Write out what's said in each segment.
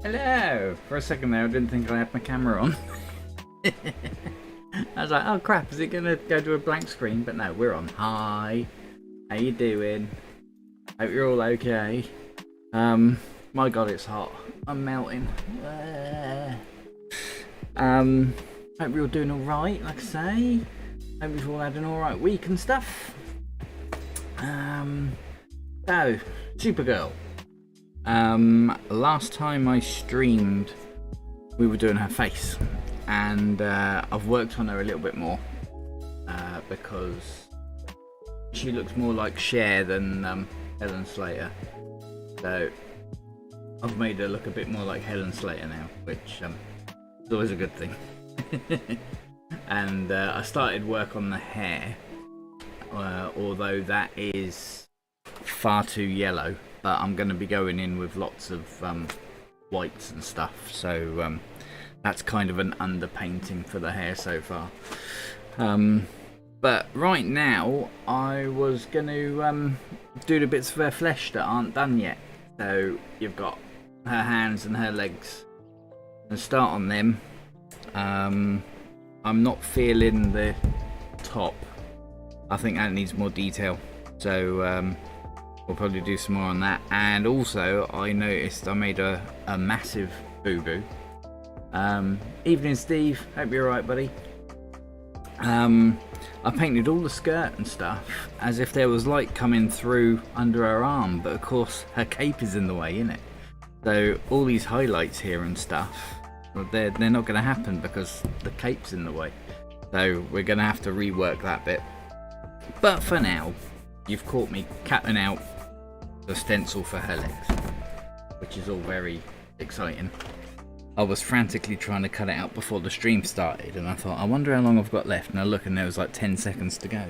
Hello! For a second there, I didn't think I had my camera on. I was like, oh crap, is it going to go to a blank screen? But no, we're on. Hi. How you doing? Hope you're all okay. My god, it's hot. I'm melting. Hope you're all doing alright, like I say. Hope you've all had an alright week and stuff. So, Supergirl. Last time I streamed, we were doing her face, and I've worked on her a little bit more because she looks more like Cher than Helen Slater. So I've made her look a bit more like Helen Slater now, which is always a good thing. And I started work on the hair, although that is far too yellow. But I'm going to be going in with lots of whites and stuff, so that's kind of an underpainting for the hair so far. But right now I was going to do the bits of her flesh that aren't done yet. So you've got her hands and her legs, and start on them. I'm not feeling the top. I think that needs more detail, so we'll probably do some more on that. And also I noticed I made a massive boo-boo. Evening Steve, hope you're alright buddy. I painted all the skirt and stuff as if there was light coming through under her arm, but of course her cape is in the way, isn't it? So all these highlights here and stuff, well, they're not going to happen because the cape's in the way. So we're going to have to rework that bit. But for now, you've caught me cutting out the stencil for her legs, which is all very exciting. I was frantically trying to cut it out before the stream started, and I thought, I wonder how long I've got left, and I look and there was like 10 seconds to go.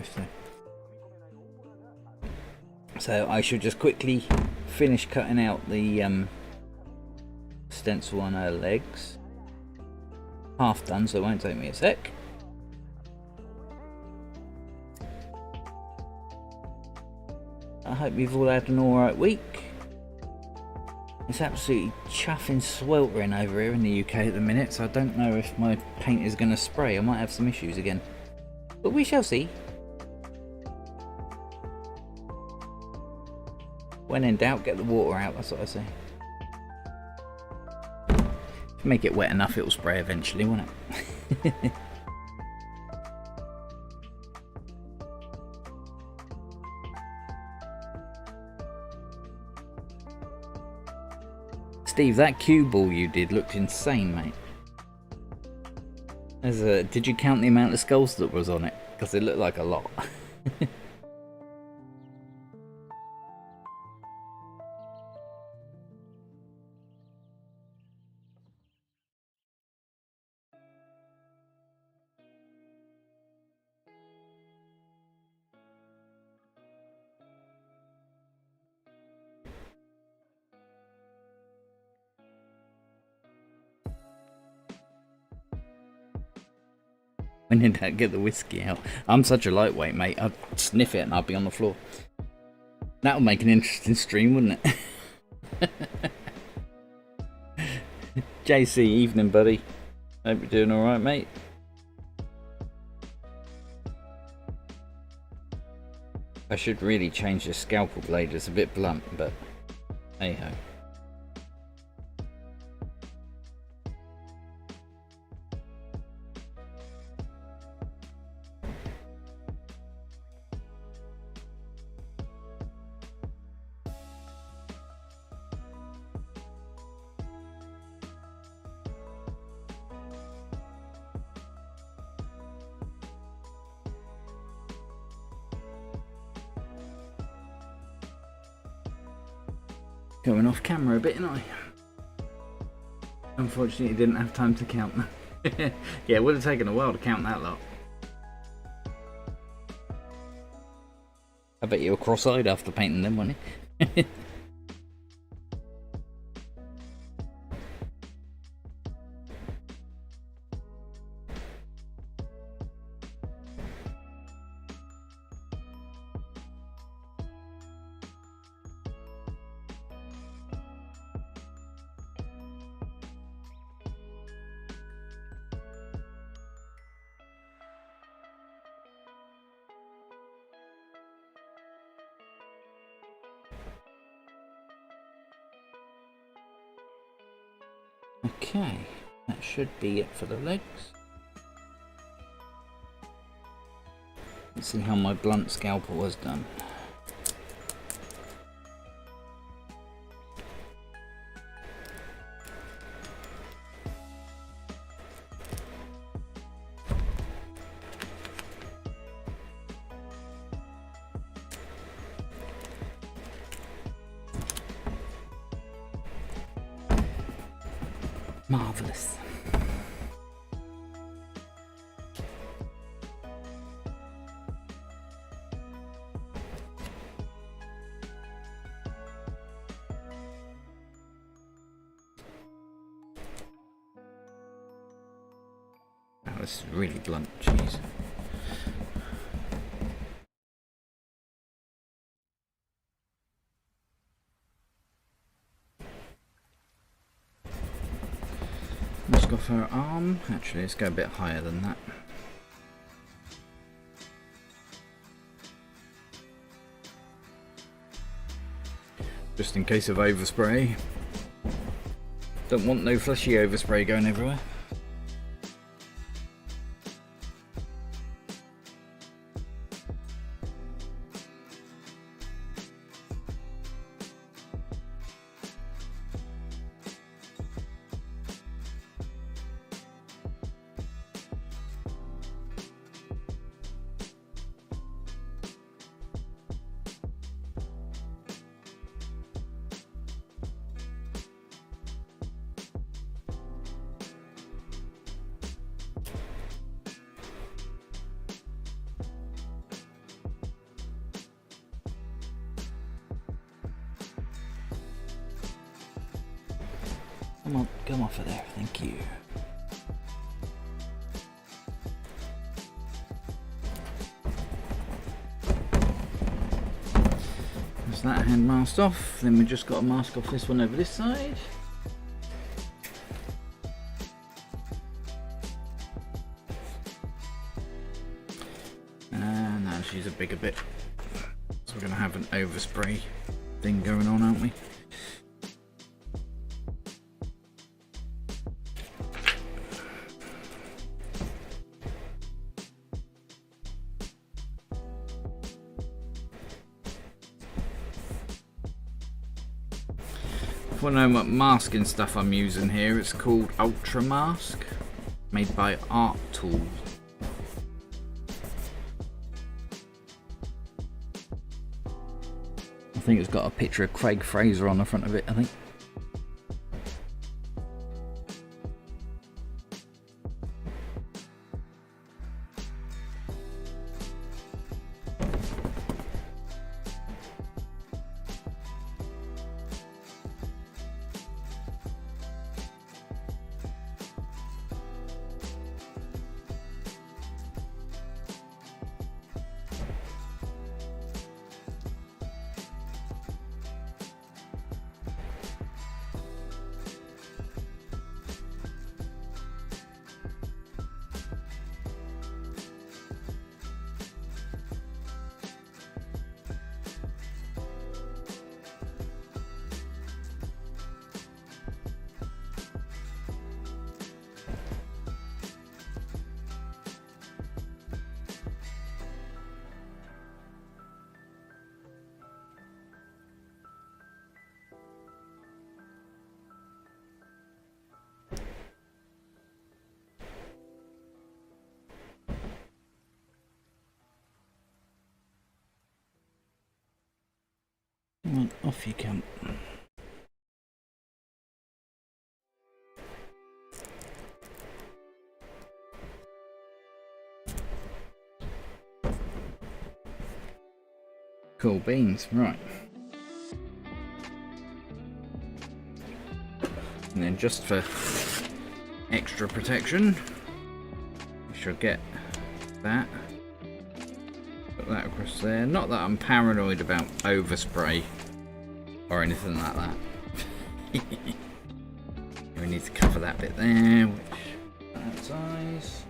So I should just quickly finish cutting out the stencil on her legs. Half done, so it won't take me a sec. I hope you've all had an alright week. It's absolutely chuffing sweltering over here in the UK at the minute, so I don't know if my paint is going to spray. I might have some issues again, but we shall see. When in doubt, get the water out, that's what I say. If you make it wet enough, it'll spray eventually, won't it? Steve, that cue ball you did looked insane, mate. Did you count the amount of skulls that was on it? Because it looked like a lot. When in doubt, get the whiskey out. I'm such a lightweight, mate. I'd sniff it and I'd be on the floor. That would make an interesting stream, wouldn't it? JC, evening, buddy. Hope you're doing alright, mate. I should really change the scalpel blade. It's a bit blunt, but hey ho. Going off camera a bit, ain't I? Unfortunately, didn't have time to count them. Yeah, it would have taken a while to count that lot. I bet you were cross-eyed after painting them, weren't you? Okay, that should be it for the legs. Let's see how my blunt scalpel was done. Marvellous. Wow, this is really blunt cheese. Let's go for her arm. Actually, let's go a bit higher than that. Just in case of overspray. Don't want no fleshy overspray going everywhere. Come on, come off of there, thank you. There's that hand masked off, then we just got to mask off this one over this side. And now she's a bigger bit. So we're going to have an overspray thing going on, aren't we? If you want to know what masking stuff I'm using here, it's called Ultra Mask, made by Art Tools. I think it's got a picture of Craig Fraser on the front of it, I think. Come on, off you come. Cool beans, right. And then just for extra protection, we should get that. Put that across there. Not that I'm paranoid about overspray or anything like that. We need to cover that bit there, which that size.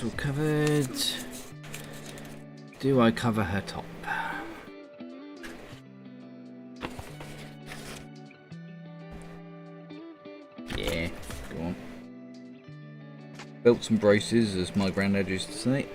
all covered. Do I cover her top? Yeah, go on. Belts and braces, as my granddad used to say.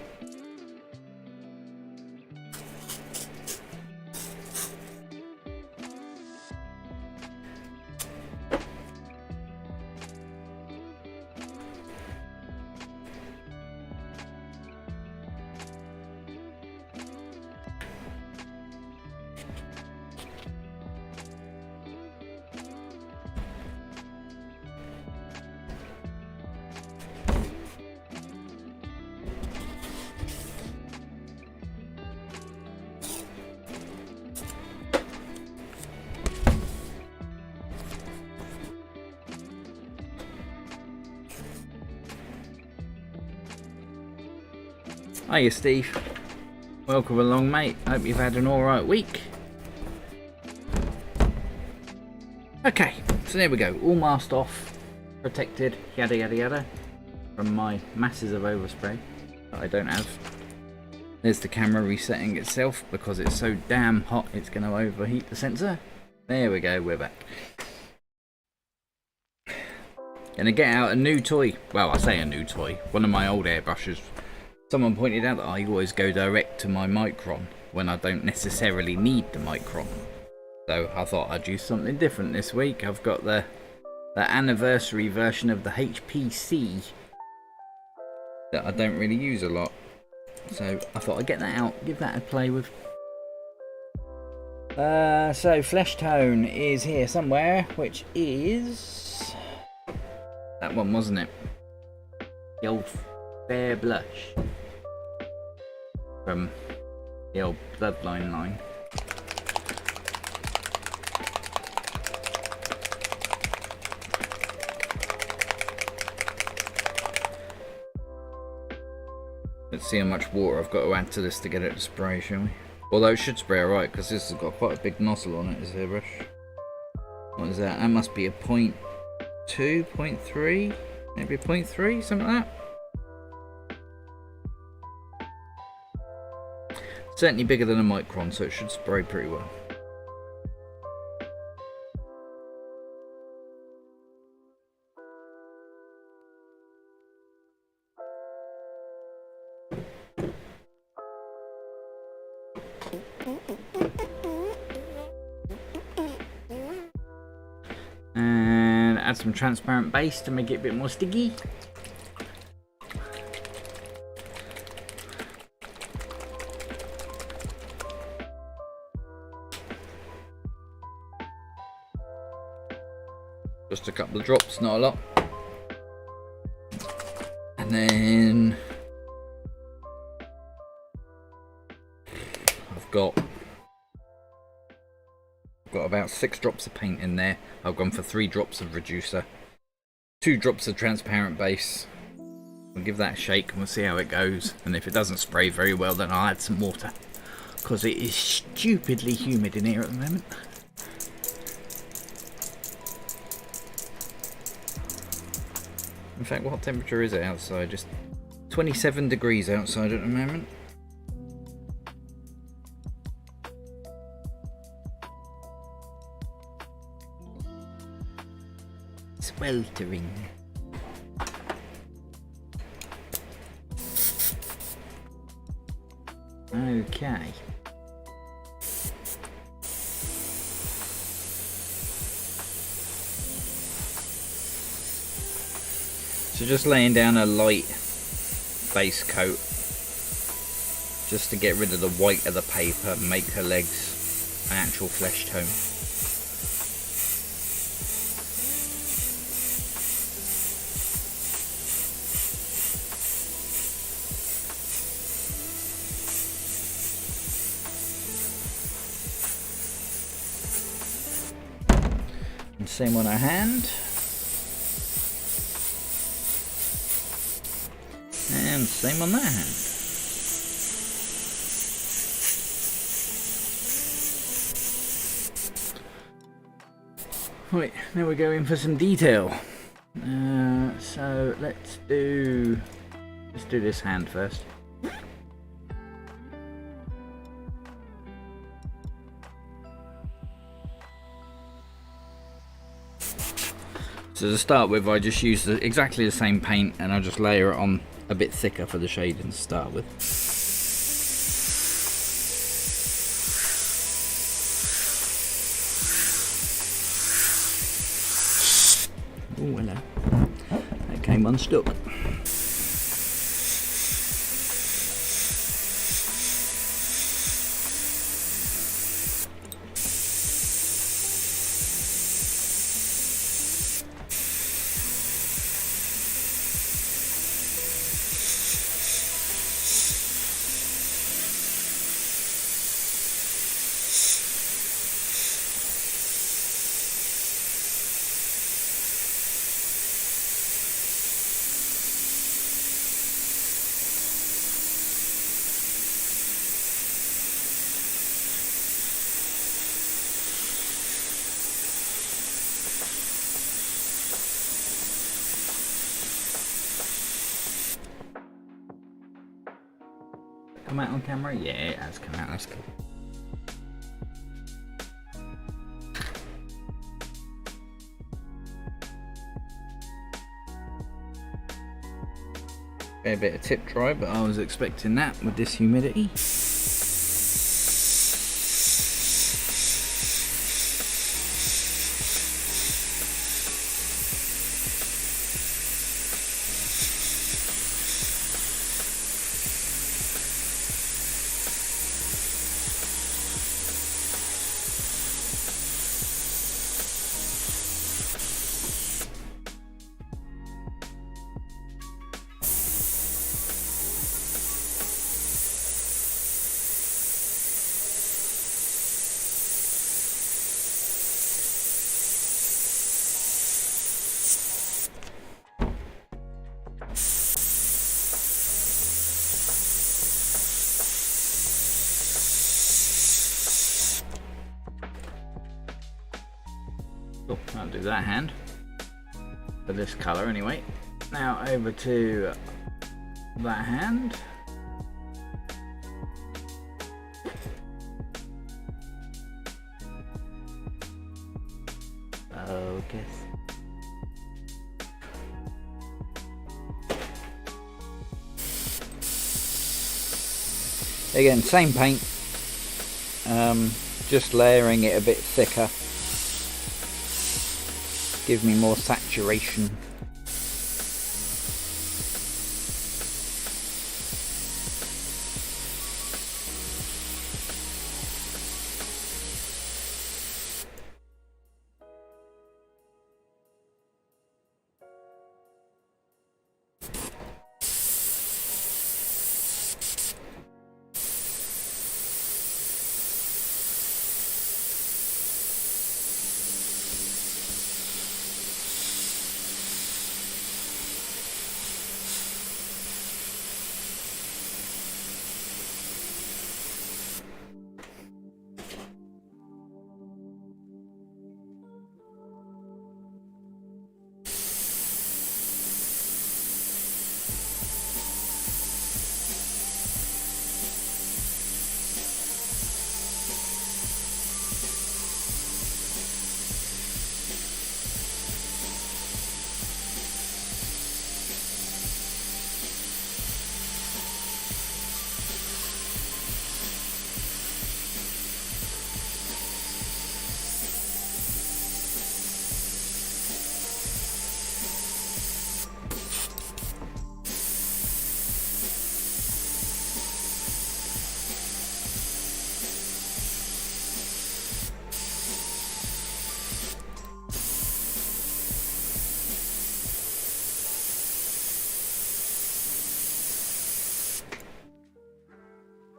Hiya Steve, welcome along mate, hope you've had an alright week. Okay, so there we go, all masked off, protected, yada yada yada, from my masses of overspray that I don't have. There's the camera resetting itself because it's so damn hot it's going to overheat the sensor. There we go, we're back. Gonna get out a new toy, well I say a new toy, one of my old airbrushes. Someone pointed out that I always go direct to my micron when I don't necessarily need the micron. So I thought I'd use something different this week. I've got the anniversary version of the HPC that I don't really use a lot. So I thought I'd get that out, give that a play with. So Flesh Tone is here somewhere, which is that one, wasn't it? The old Fair Blush from the old Bloodline line. Let's see how much water I've got to add to this to get it to spray, shall we? Although it should spray alright because this has got quite a big nozzle on it, this airbrush. What is that? That must be a 0.2, 0.3, maybe a 0.3, something like that. Certainly bigger than a micron, so it should spray pretty well. And add some transparent base to make it a bit more sticky. Just a couple of drops, not a lot. And then I've got about 6 drops of paint in there. I've gone for 3 drops of reducer, 2 drops of transparent base. We'll give that a shake and we'll see how it goes. And if it doesn't spray very well, then I'll add some water because it is stupidly humid in here at the moment. In fact, what temperature is it outside? Just 27 degrees outside at the moment. Sweltering. Okay. So just laying down a light base coat just to get rid of the white of the paper and make her legs an actual flesh tone. And same on her hand. And same on that hand. Right, now we're going for some detail. So let's do Let's do this hand first. So to start with, I just use exactly the same paint, and I'll just layer it on a bit thicker for the shading to start with. Oh, hello. That came unstuck. Come out on camera? Yeah, it has come out, that's cool. A bit of tip dry, but I was expecting that with this humidity. Cool, I'll do that hand for this colour anyway. Now over to that hand. Okay. Again, same paint, just layering it a bit thicker. Give me more saturation.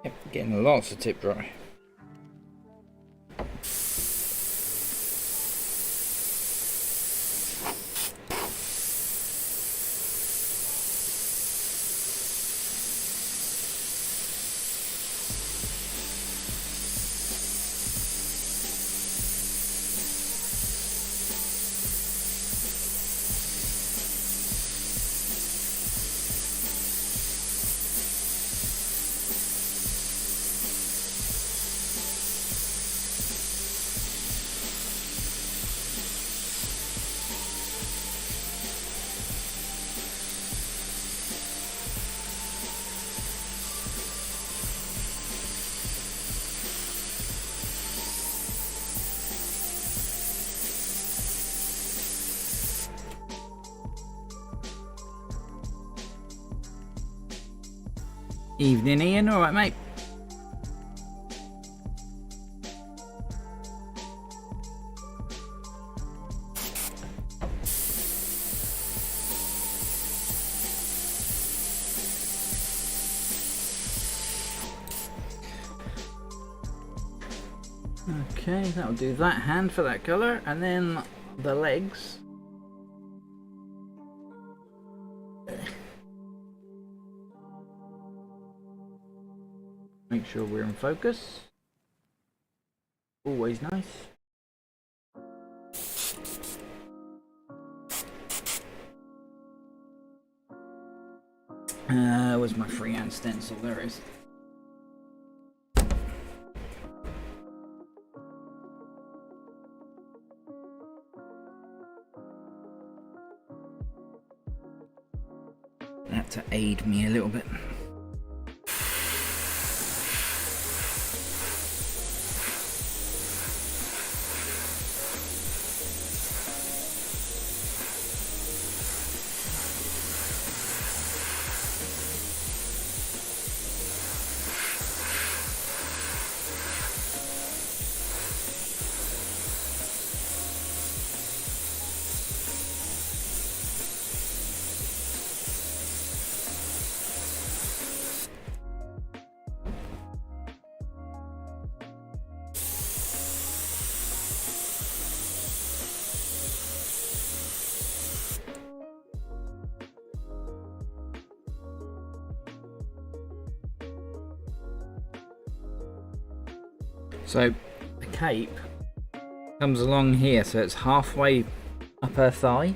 Yep, getting lots of tip dry. Evening, Ian. All right, mate. Okay, that'll do that hand for that colour, and then the legs. Make sure we're in focus. Always nice. Where's my freehand stencil? There it is. That to aid me a little bit. So the cape comes along here, so it's halfway up her thigh.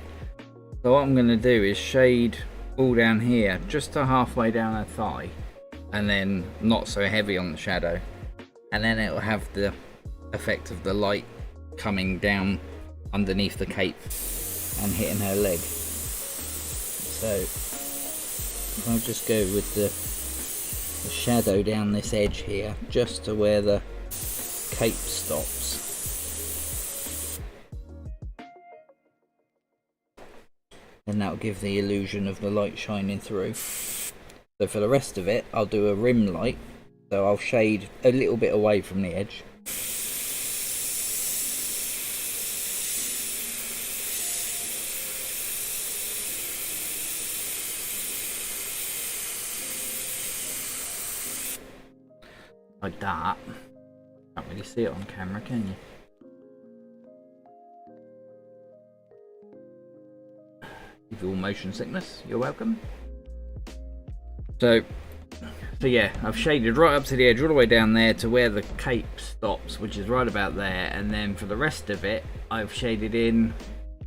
So what I'm going to do is shade all down here, just to halfway down her thigh, and then not so heavy on the shadow, and then it will have the effect of the light coming down underneath the cape and hitting her leg. So if I just go with the shadow down this edge here, just to where the cape stops, and that'll give the illusion of the light shining through. So for the rest of it, I'll do a rim light, so I'll shade a little bit away from the edge. Like that. Can't really see it on camera, can you? Give you all motion sickness, you're welcome. So yeah, I've shaded right up to the edge, all the way down there to where the cape stops, which is right about there, and then for the rest of it, I've shaded in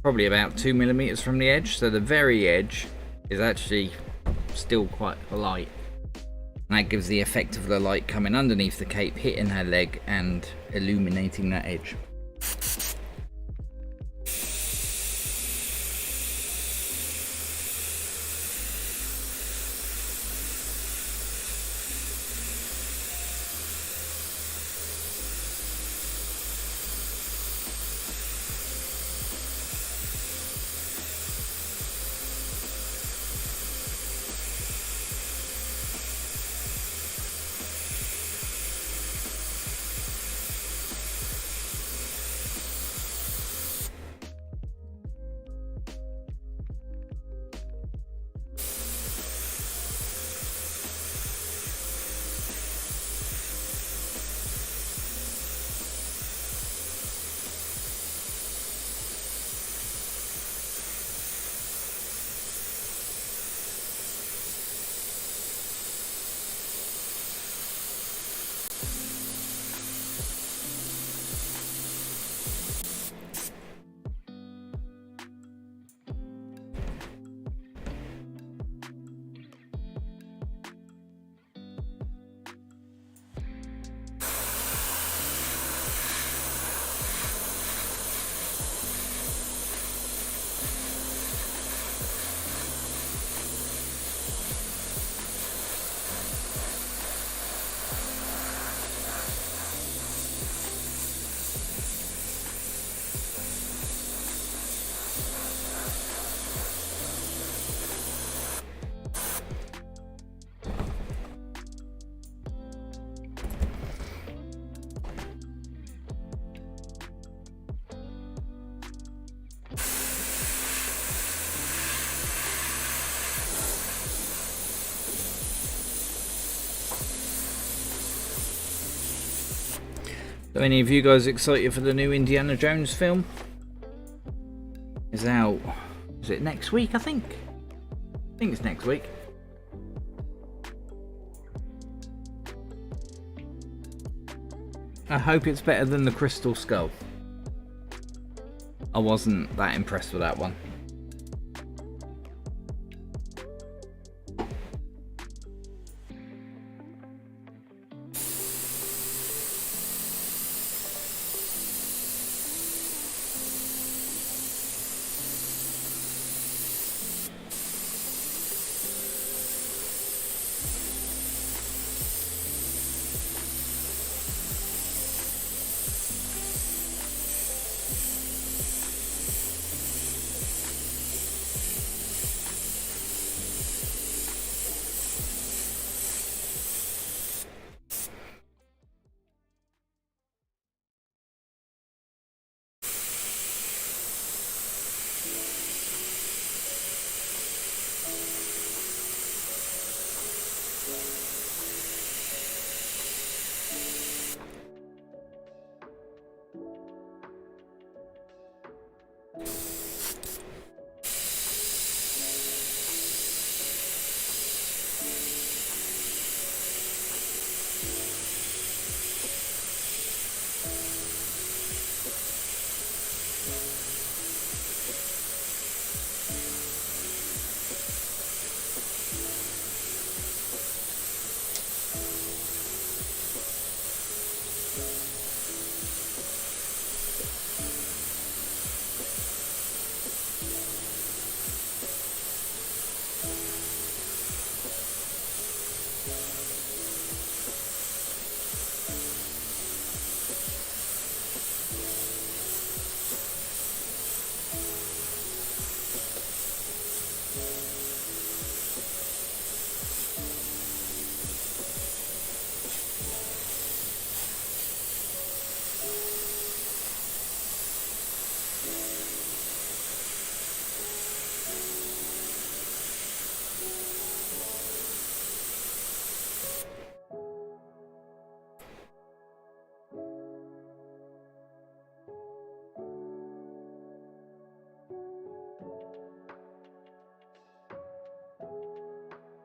probably about 2mm from the edge, so the very edge is actually still quite light. And that gives the effect of the light coming underneath the cape, hitting her leg and illuminating that edge. So any of you guys excited for the new Indiana Jones film? Is out, is it next week, I think? I think it's next week. I hope it's better than the Crystal Skull. I wasn't that impressed with that one.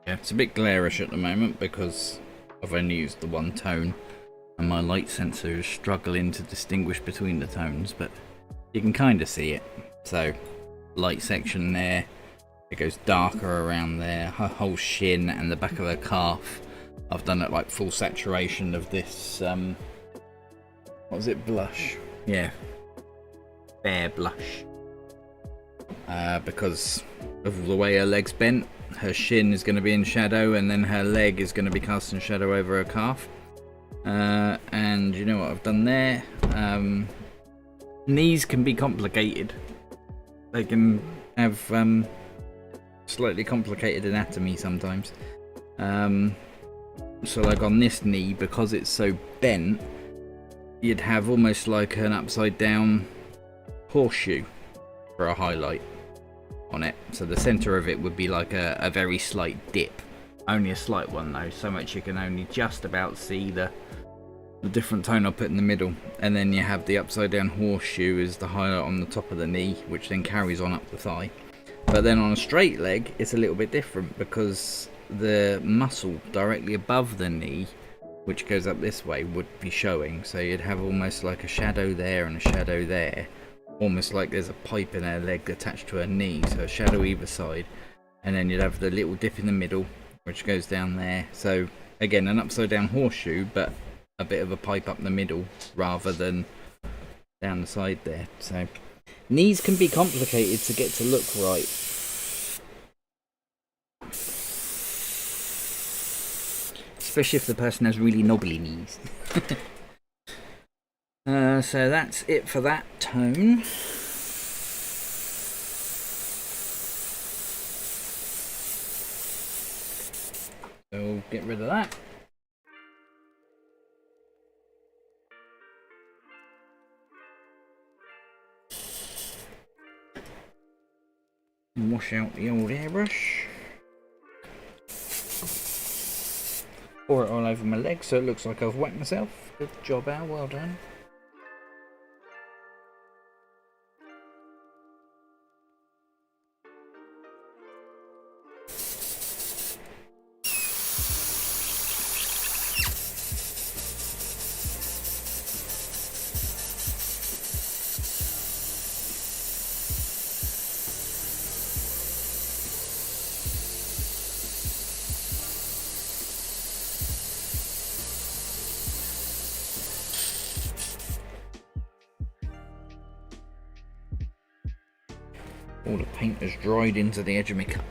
Yeah, it's a bit glarish at the moment because I've only used the one tone and my light sensor is struggling to distinguish between the tones, but you can kind of see it. So, light section there, it goes darker around there, her whole shin and the back of her calf. I've done it like full saturation of this, what was it, blush? Yeah, Bear Blush. Because of the way her leg's bent, her shin is going to be in shadow and then her leg is going to be casting shadow over her calf. And you know what I've done there? Knees can be complicated. They can have slightly complicated anatomy sometimes. So like on this knee, because it's so bent, you'd have almost like an upside down horseshoe for a highlight on it. So the center of it would be like a very slight dip. Only a slight one though, so much you can only just about see the different tone I put in the middle. And then you have the upside down horseshoe as the highlight on the top of the knee, which then carries on up the thigh. But then on a straight leg, it's a little bit different because the muscle directly above the knee, which goes up this way, would be showing. So you'd have almost like a shadow there and a shadow there. Almost like there's a pipe in her leg attached to her knee, so a shadow either side. And then you'd have the little dip in the middle, which goes down there. So again, an upside down horseshoe, but a bit of a pipe up the middle rather than down the side there. So knees can be complicated to get to look right. Especially if the person has really knobbly knees. So that's it for that tone. So we'll get rid of that. And wash out the old airbrush. Pour it all over my leg so it looks like I've whacked myself. Good job, Al, well done. All the paint has dried into the edge of my cup.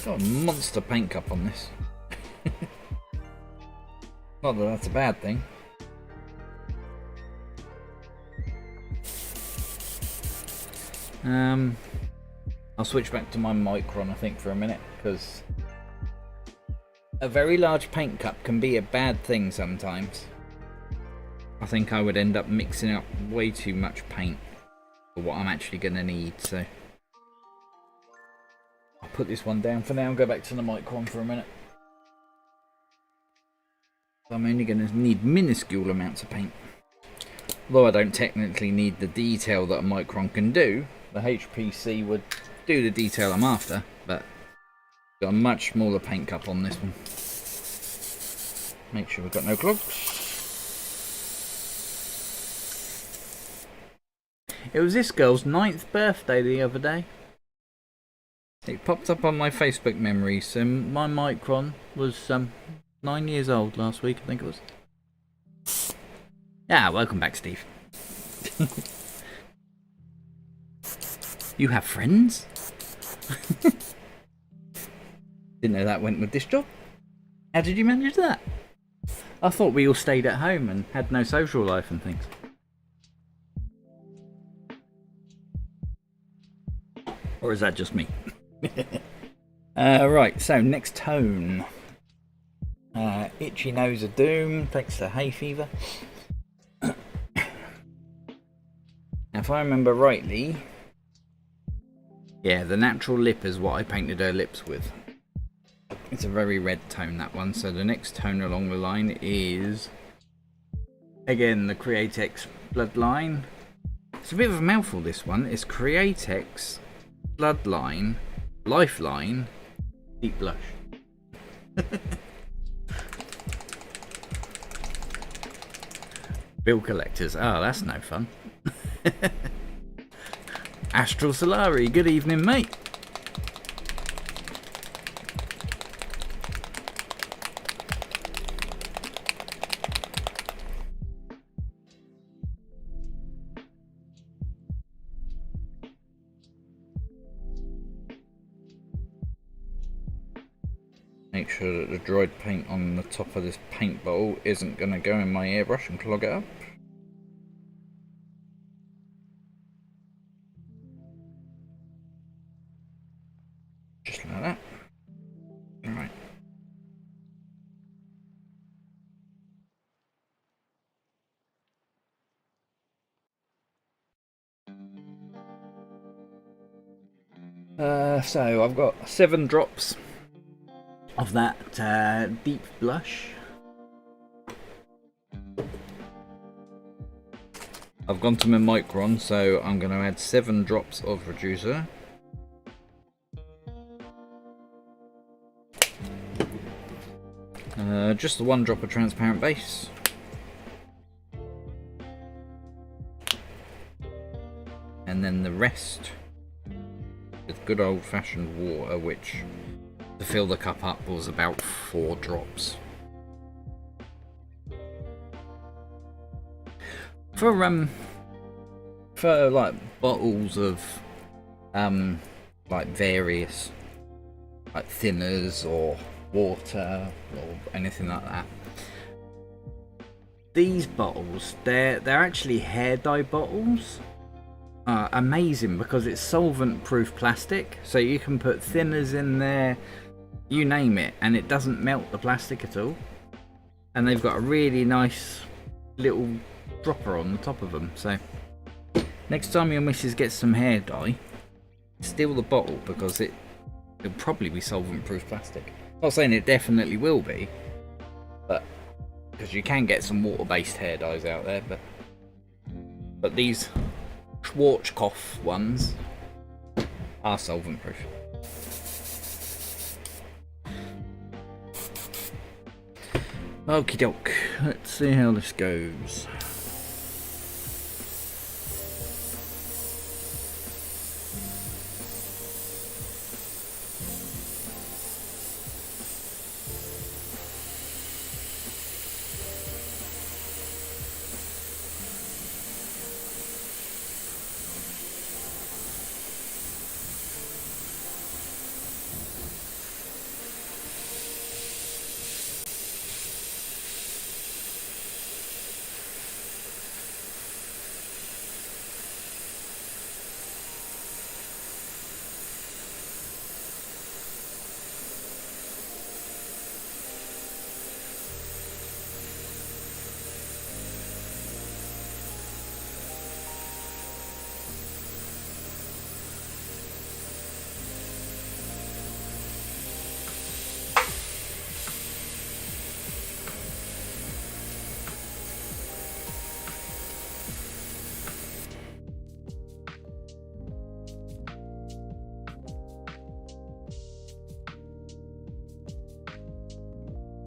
Got a monster paint cup on this. Not that that's a bad thing. I'll switch back to my Micron, I think, for a minute, because a very large paint cup can be a bad thing sometimes. I think I would end up mixing up way too much paint for what I'm actually going to need, so I'll put this one down for now and go back to the Micron for a minute. I'm only going to need minuscule amounts of paint. Although I don't technically need the detail that a Micron can do, the HPC would do the detail I'm after, but got a much smaller paint cup on this one. Make sure we've got no clogs. It was this girl's 9th birthday the other day. It popped up on my Facebook memories. My Micron was 9 years old last week, I think it was. Yeah, welcome back, Steve. You have friends? Didn't know that went with this job. How did you manage that? I thought we all stayed at home and had no social life and things. Or is that just me? Right, so next tone. Itchy Nose of Doom, thanks to hay fever. Now, if I remember rightly, yeah, the natural lip is what I painted her lips with. It's a very red tone, that one. So the next tone along the line is, again, the Createx Bloodline. It's a bit of a mouthful, this one. It's Createx Bloodline Lifeline Deep Blush. Bill collectors. Oh, that's no fun. Astral Solari, good evening, mate. Make sure that the dried paint on the top of this paint bottle isn't going to go in my airbrush and clog it up. Just like that. Alright. So I've got 7 drops of that deep blush. I've gone to my Micron, so I'm going to add 7 drops of reducer. Just the 1 drop of transparent base. And then the rest with good old fashioned water, which to fill the cup up was about 4 drops. For like bottles of like various like thinners or water or anything like that, these bottles, they're actually hair dye bottles. Amazing, because it's solvent proof plastic, so you can put thinners in there, you name it, and it doesn't melt the plastic at all. And they've got a really nice little dropper on the top of them, so next time your missus gets some hair dye, steal the bottle, because it'll probably be solvent proof plastic. Not saying it definitely will be, but because you can get some water based hair dyes out there, but But these Schwarzkopf ones are solvent proof. Okie doke, let's see how this goes.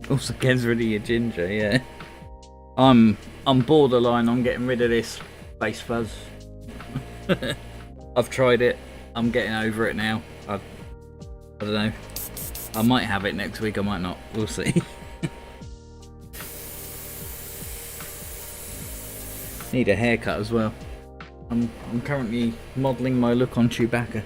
Also gets rid of your ginger, yeah. I'm borderline on getting rid of this face fuzz. I've tried it. I'm getting over it now. I don't know. I might have it next week. I might not. We'll see. Need a haircut as well. I'm currently modelling my look on Chewbacca.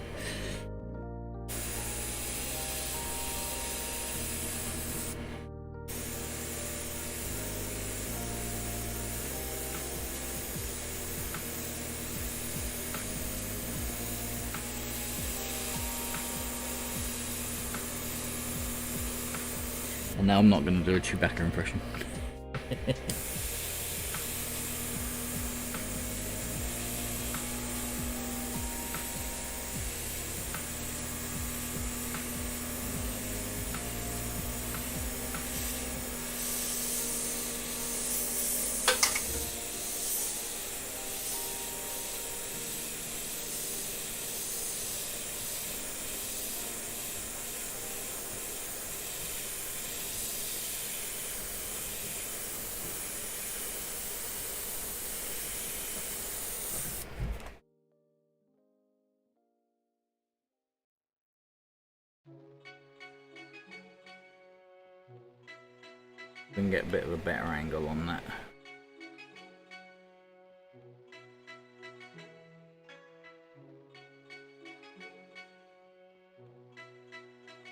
And now I'm not going to do a Chewbacca impression. Can get a bit of a better angle on that.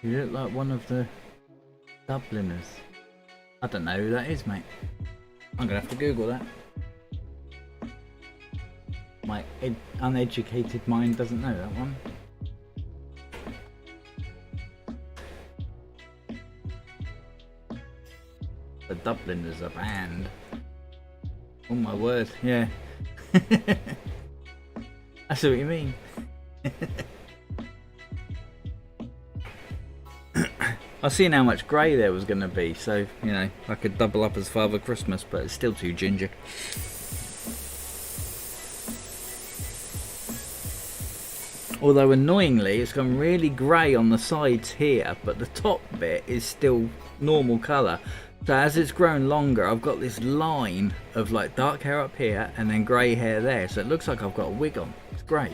You look like one of the Dubliners. I don't know who that is, mate. I'm gonna have to Google that. My uneducated mind doesn't know that one. The Dubliners are banned. Oh my word, yeah. I see what you mean. I seen how much grey there was going to be, so, you know, I could double up as Father Christmas, but it's still too ginger. Although annoyingly, it's gone really grey on the sides here, but the top bit is still normal colour. So as it's grown longer, I've got this line of like dark hair up here and then grey hair there. So it looks like I've got a wig on. It's great.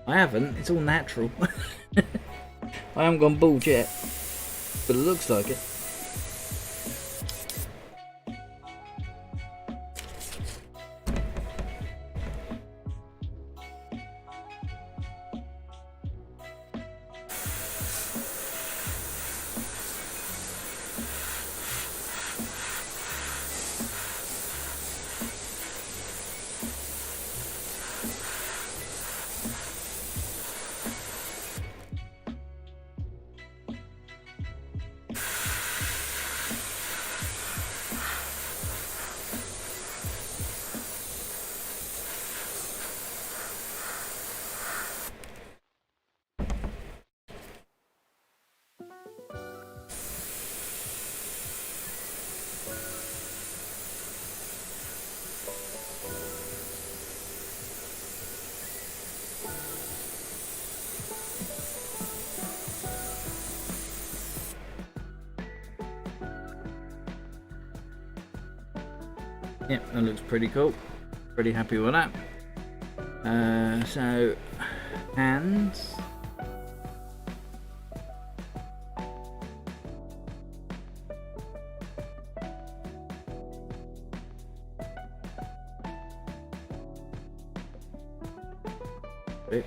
I haven't. It's all natural. I haven't gone bald yet, but it looks like it. Yep, that looks pretty cool. Pretty happy with that. So, hands. Bit.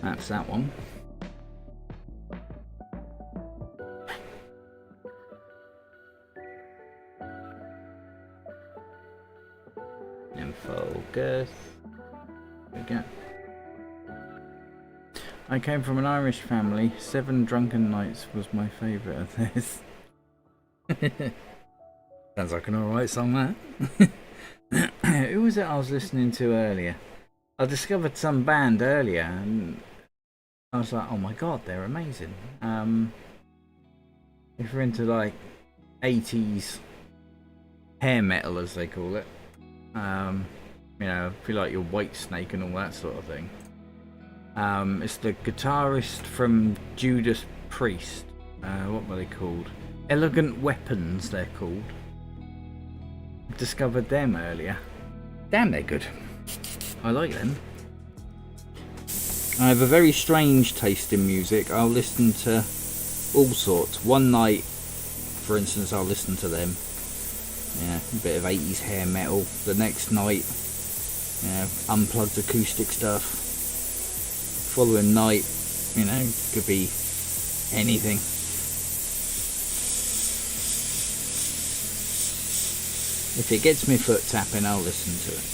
That's that one. And focus. There we go. I came from an Irish family. 7 Drunken Nights was my favourite of theirs. Sounds like an alright song, that. Who was it I was listening to earlier? I discovered some band earlier and I was like, oh my god, they're amazing. If you're into like 80s hair metal, as they call it, you know, if you like your Whitesnake and all that sort of thing. It's the guitarist from Judas Priest. What were they called? Elegant Weapons, they're called. Discovered them earlier. Damn, they're good. I like them. I have a very strange taste in music. I'll listen to all sorts. One night, for instance, I'll listen to them. Yeah, a bit of 80s hair metal. The next night, you know, unplugged acoustic stuff. Following night, you know, could be anything. If it gets me foot tapping, I'll listen to it.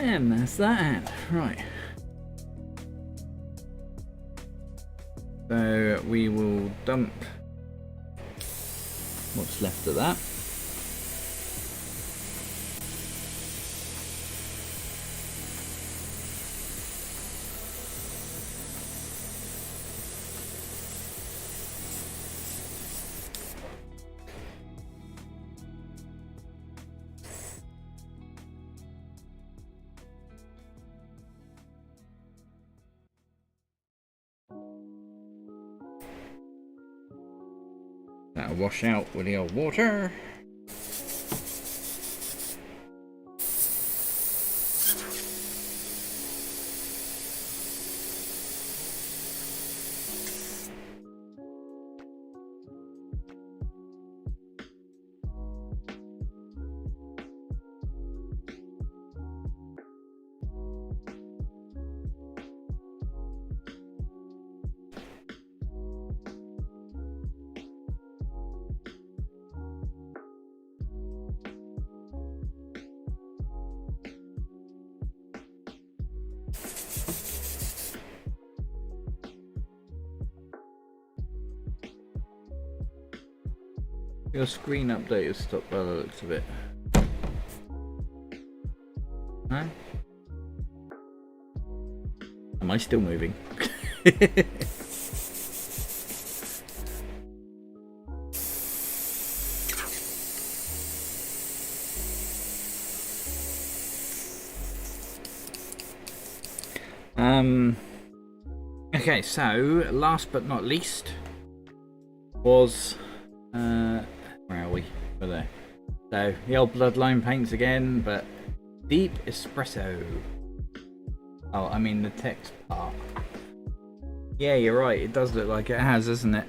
And that's that. Right. So we will dump what's left of that. That'll wash out with the old water. Your screen update has stopped by the looks of it. No? Am I still moving? Okay, so last but not least was where are we? We're there. So the old bloodline paints again, but deep espresso. Oh, I mean the text part. Yeah, you're right. It does look like it has, doesn't it?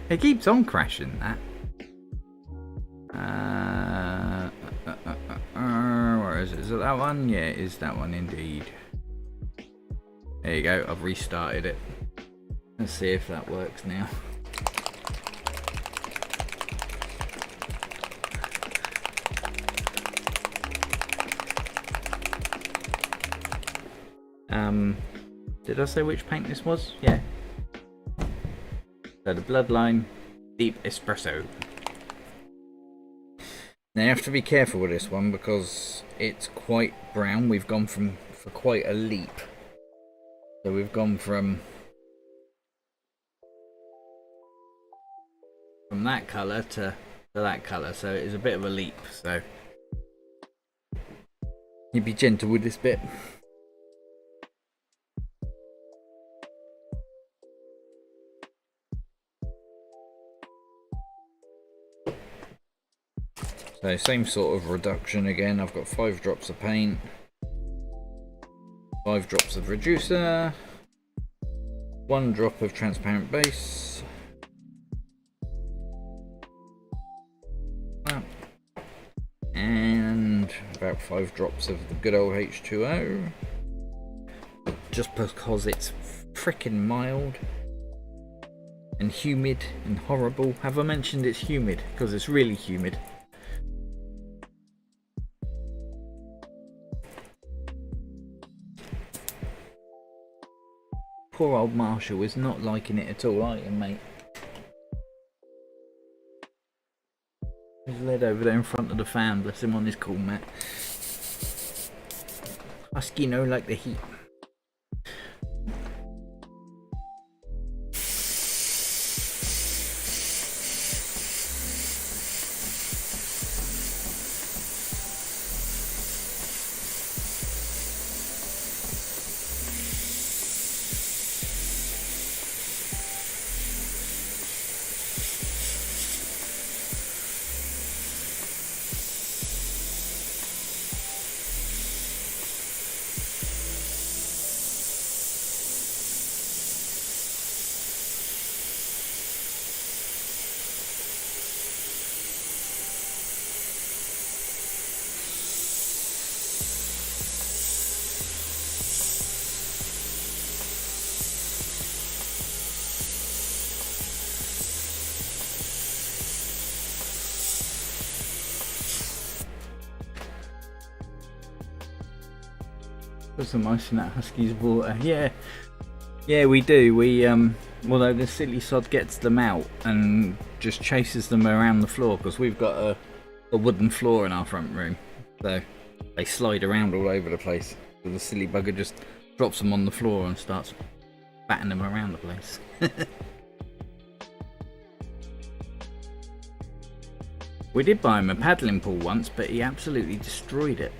It keeps on crashing. That. Where is it? Is it that one? Yeah, it is that one indeed. There you go. I've restarted it. Let's see if that works now. Did I say which paint this was? Yeah. So the Bloodline Deep Espresso. Now you have to be careful with this one because it's quite brown. We've gone for quite a leap. So we've gone from that colour to that colour. So it is a bit of a leap. So you be gentle with this bit. So same sort of reduction again. I've got 5 drops of paint, 5 drops of reducer, 1 drop of transparent base, and about 5 drops of the good old H2O, just because it's freaking mild and humid and horrible. Have I mentioned it's humid? Because it's really humid. Poor old Marshall is not liking it at all, are you, mate? He's led over there in front of the fan, bless him, on his cool mat. Husky no like the heat. Put some ice in that husky's water. Yeah, we do. We although the silly sod gets them out and just chases them around the floor because we've got a wooden floor in our front room, so they slide around all over the place. So the silly bugger just drops them on the floor and starts batting them around the place. We did buy him a paddling pool once, but he absolutely destroyed it.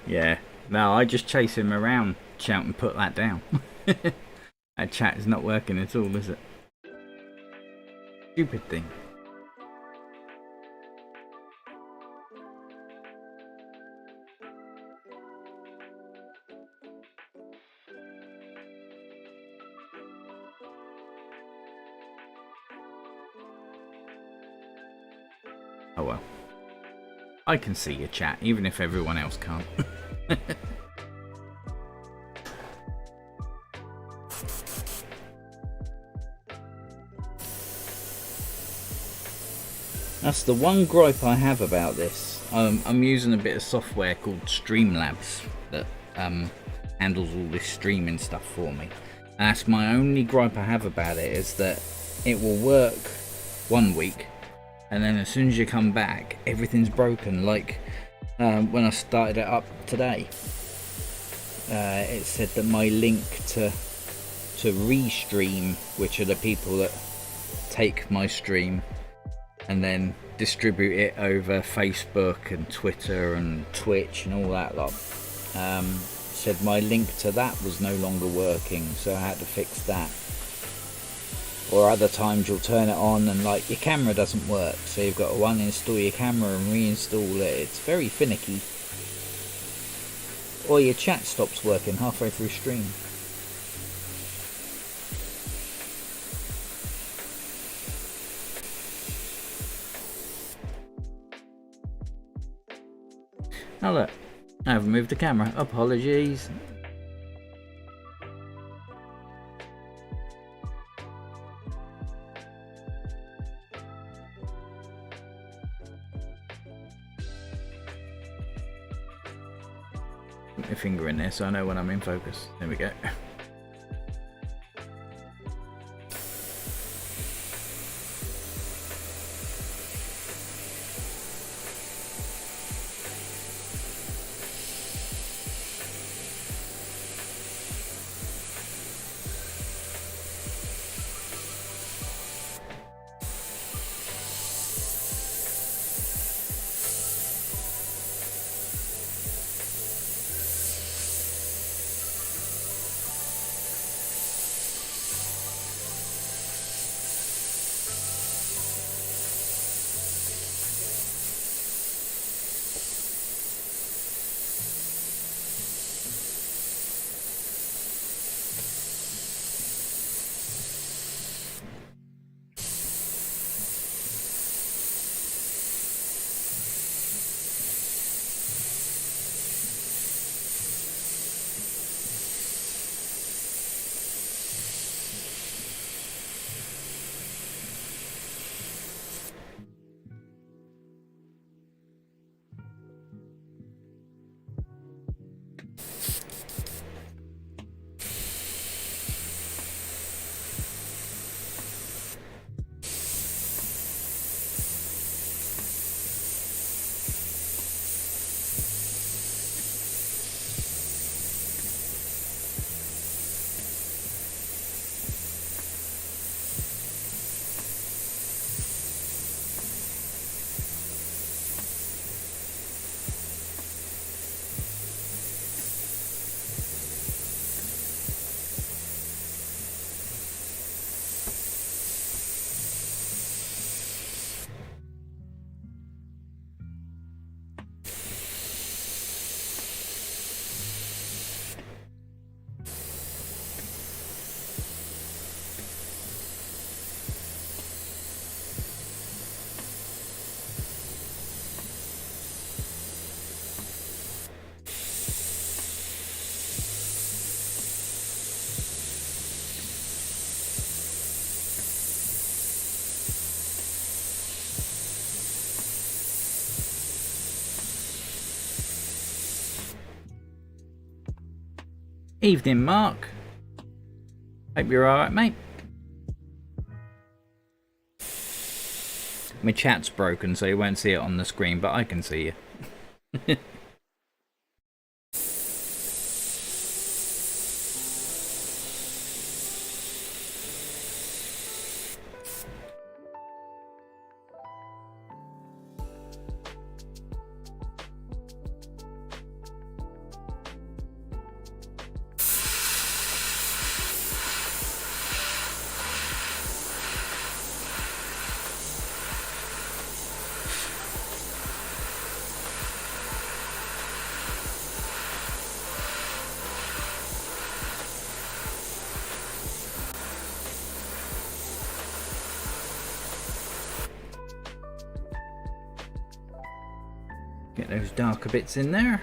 Yeah. No, I just chase him around, shouting, "Put that down." That chat is not working at all, is it? Stupid thing. Oh well. I can see your chat, even if everyone else can't. That's the one gripe I have about this. I'm using a bit of software called Streamlabs that handles all this streaming stuff for me. And that's my only gripe I have about it, is that it will work 1 week, and then as soon as you come back, everything's broken. Like when I started it up today, it said that my link to Restream, which are the people that take my stream and then distribute it over Facebook and Twitter and Twitch and all that lot, said my link to that was no longer working, so I had to fix that. Or other times you'll turn it on and like your camera doesn't work, so you've got to uninstall your camera and reinstall it. It's very finicky. Or your chat stops working halfway through stream. Oh look, I haven't moved the camera. Apologies. Put my finger in there so I know when I'm in focus. There we go. Evening, Mark. Hope you're alright, mate. My chat's broken, so you won't see it on the screen, but I can see you. Get those darker bits in there.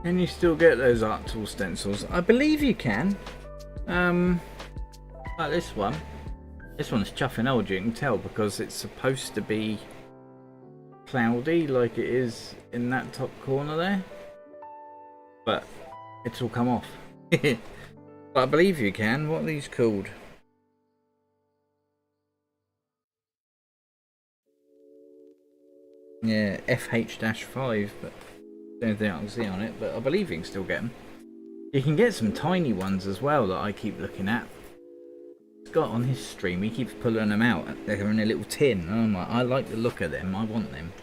Can you still get those art tool stencils? I believe you can. Like this one. This one's chuffing old, you can tell, because it's supposed to be cloudy like it is in that top corner there. But it's all come off. But I believe you can. What are these called? Yeah, FH-5, but the only thing I can see on it, but I believe you can still get them. You can get some tiny ones as well that I keep looking at. Scott on his stream, he keeps pulling them out. They're in a little tin. And I'm like, I like the look of them. I want them.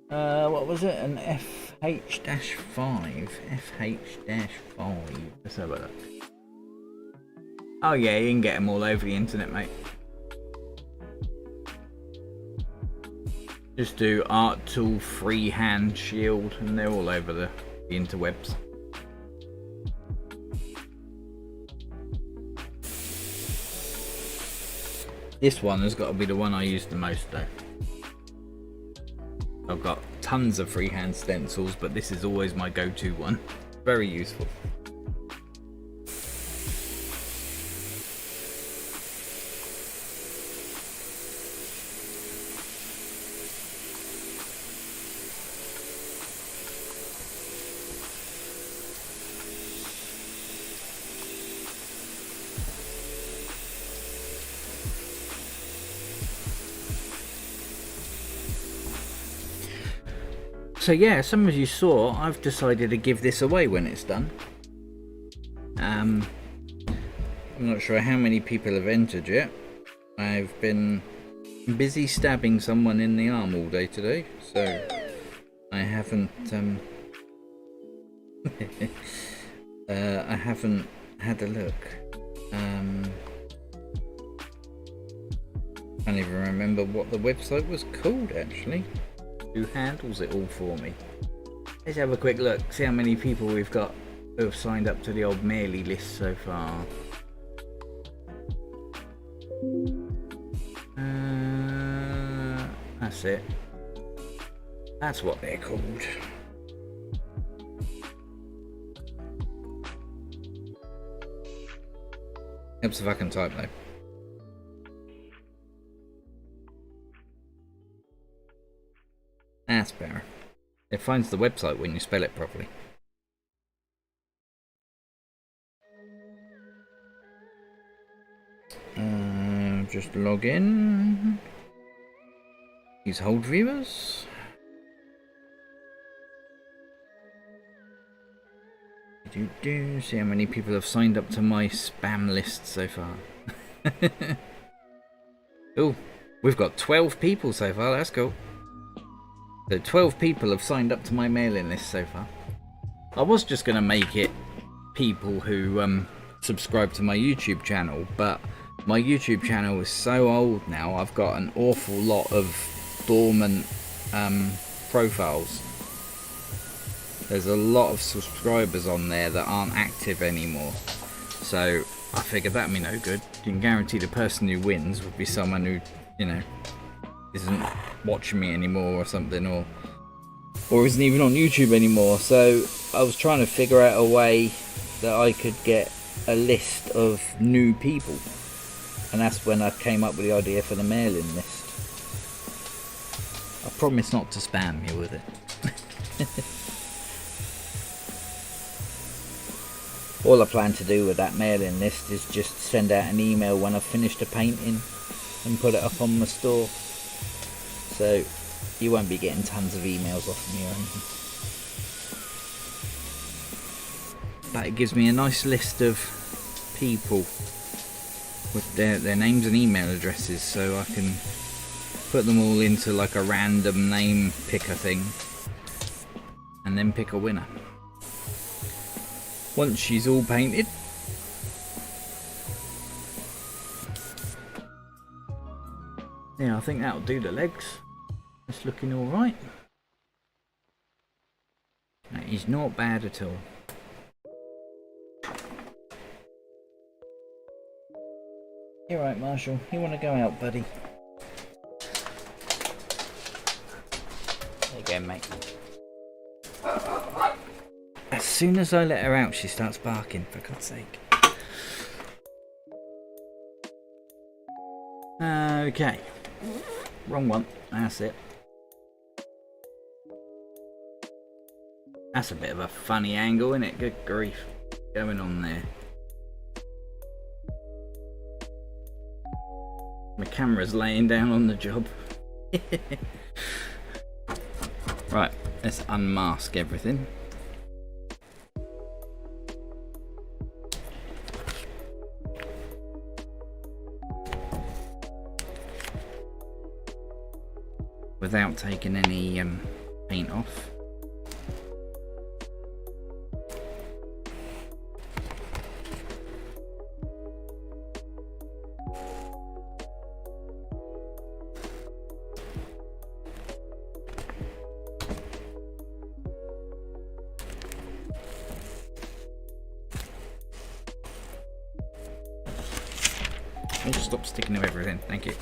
What was it? An FH-5. FH-5. Let's have a look. Oh yeah, you can get them all over the internet, mate. Just do art tool freehand shield and they're all over the interwebs. This one has got to be the one I use the most though. I've got tons of freehand stencils, but this is always my go-to one. Very useful. So yeah, some of you saw, I've decided to give this away when it's done. I'm not sure how many people have entered yet. I've been busy stabbing someone in the arm all day today, so I haven't I haven't had a look. Can't even remember what the website was called actually. Who handles it all for me? Let's have a quick look, see how many people we've got who have signed up to the old mailing list so far. That's it. That's what they're called. Helps if I can type though. That's better. It finds the website when you spell it properly. Just log in. Use hold viewers. See how many people have signed up to my spam list so far. Oh, we've got 12 people so far. That's cool. So 12 people have signed up to my mailing list so far. I was just going to make it people who subscribe to my YouTube channel, but my YouTube channel is so old now, I've got an awful lot of dormant profiles. There's a lot of subscribers on there that aren't active anymore. So I figured that'd be no good. You can guarantee the person who wins would be someone who, you know, isn't watching me anymore or something, or isn't even on YouTube anymore. So I was trying to figure out a way that I could get a list of new people, and that's when I came up with the idea for the mailing list. I promise not to spam you with it. All I plan to do with that mailing list is just send out an email when I've finished a painting and put it up on my store. So you won't be getting tons of emails off me or anything. But it gives me a nice list of people with their names and email addresses, so I can put them all into like a random name picker thing and then pick a winner. Once she's all painted, yeah, I think that'll do the legs. It's looking alright. That is not bad at all. You're right, Marshall. You want to go out, buddy? There you go, mate. As soon as I let her out, she starts barking, for God's sake. Okay. Wrong one. That's it. That's a bit of a funny angle, isn't it? Good grief. What's going on there? My camera's laying down on the job. Right, let's unmask everything. Without taking any paint off. Oh, stop sticking to everything, thank you.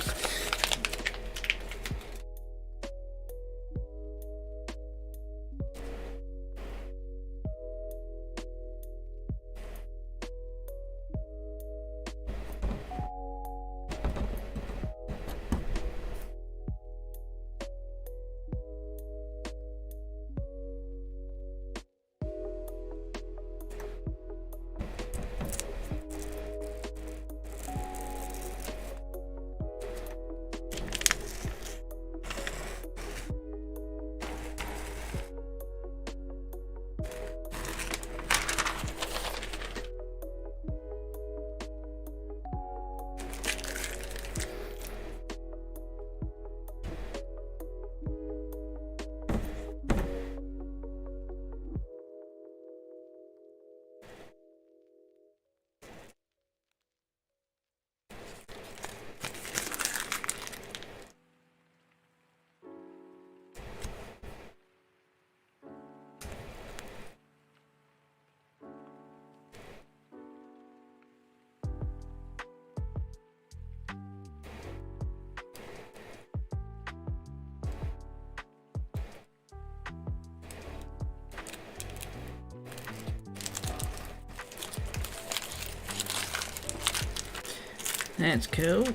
That's cool.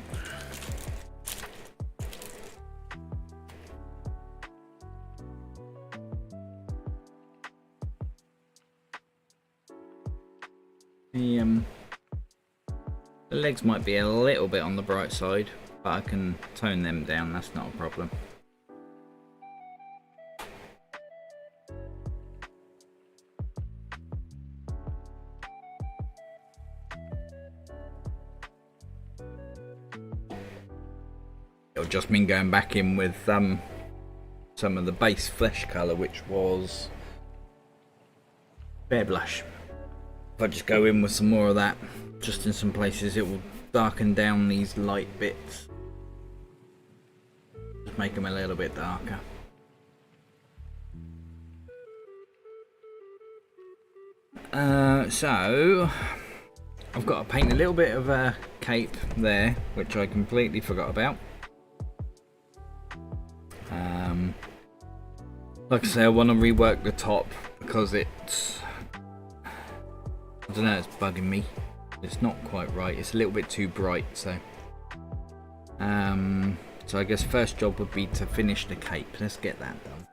The legs might be a little bit on the bright side, but I can tone them down, that's not a problem. It'll just mean going back in with some of the base flesh colour, which was Airbrush. If I just go in with some more of that, just in some places, it will darken down these light bits. Just make them a little bit darker. So I've got to paint a little bit of a cape there, which I completely forgot about. Like I say, I want to rework the top because it's, I don't know, it's bugging me. It's not quite right. It's a little bit too bright, so so I guess first job would be to finish the cape. Let's get that done.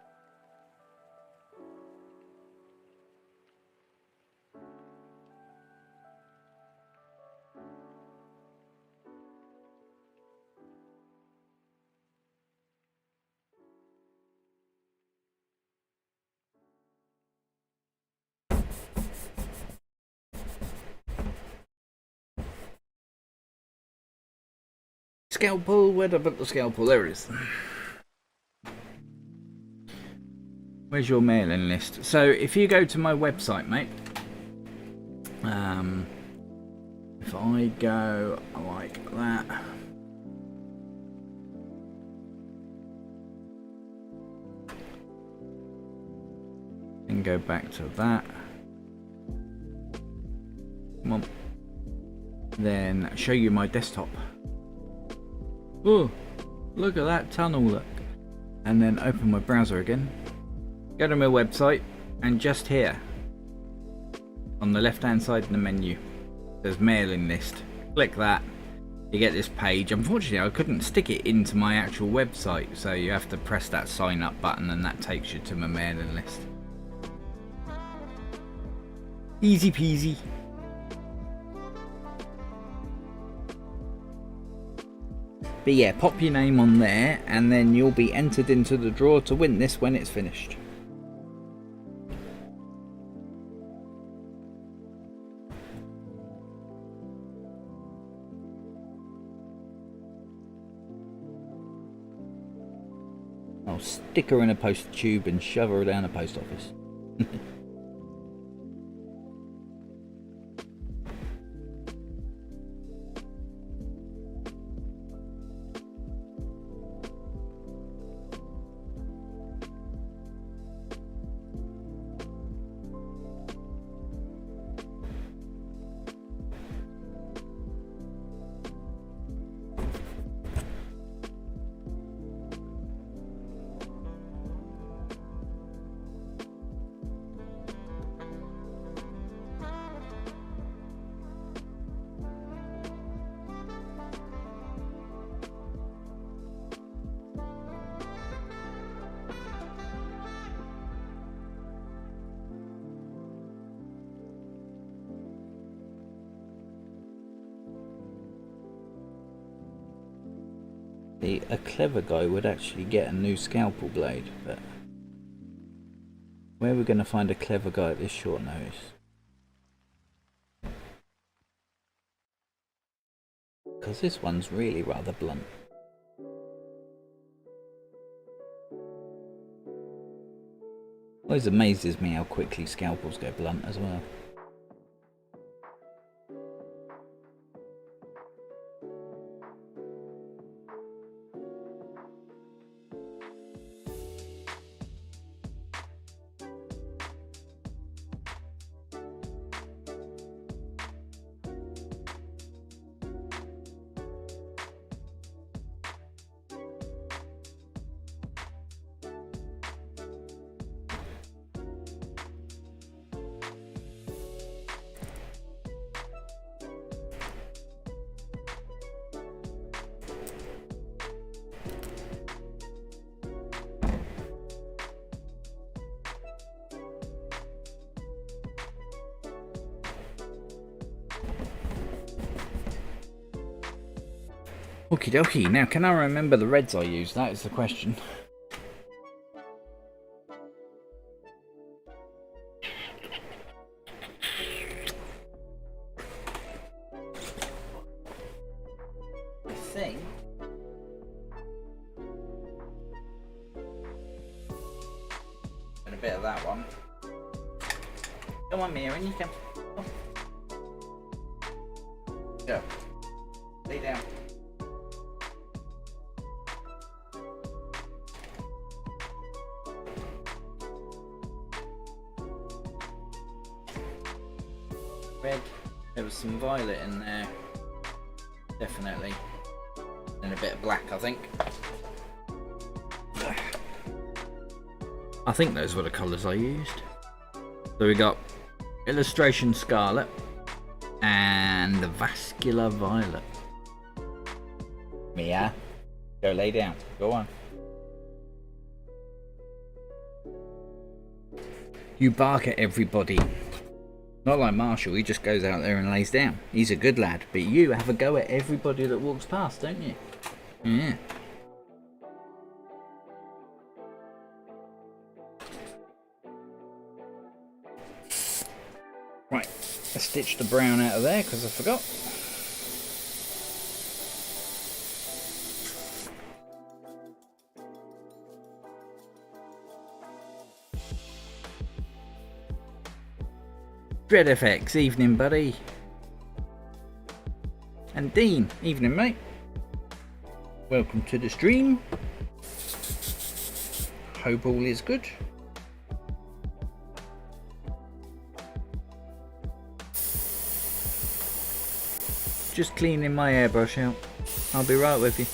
Scalpel, where'd I put the scalpel? There it is. Where's your mailing list? So if you go to my website, mate, if I go like that, and go back to that, come on, then show you my desktop. Oh, look at that tunnel, look. And then open my browser again, go to my website, and just here on the left hand side in the menu there's mailing list. Click that, you get this page. Unfortunately I couldn't stick it into my actual website, so you have to press that sign up button and that takes you to my mailing list. Easy peasy. But yeah, pop your name on there and then you'll be entered into the draw to win this when it's finished. I'll stick her in a post tube and shove her down the post office. A clever guy would actually get a new scalpel blade, but where are we going to find a clever guy at this short notice? Because this one's really rather blunt. Always amazes me how quickly scalpels go blunt as well. Okie dokie, now can I remember the reds I used? That is the question. I think and a bit of that one. Come on, Mira, and you can. Oh. Go. Lay down. Red, there was some violet in there, definitely, and a bit of black, I think. I think those were the colours I used. So we got Illustration Scarlet and the Vascular Violet. Mia, go lay down, go on. You bark at everybody. Not like Marshall, he just goes out there and lays down. He's a good lad, but you have a go at everybody that walks past, don't you? Yeah. Right, let's stitch the brown out of there because I forgot. DreadFX, evening buddy. And Dean, evening mate. Welcome to the stream. Hope all is good. Just cleaning my airbrush out. I'll be right with you.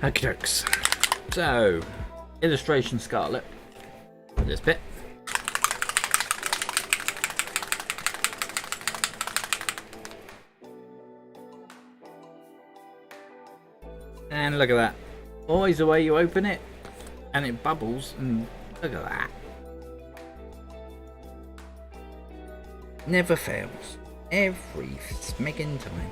Okie dokes. So, illustration Scarlet for this bit. And look at that. Always the way you open it and it bubbles, and look at that. Never fails. Every smecking time.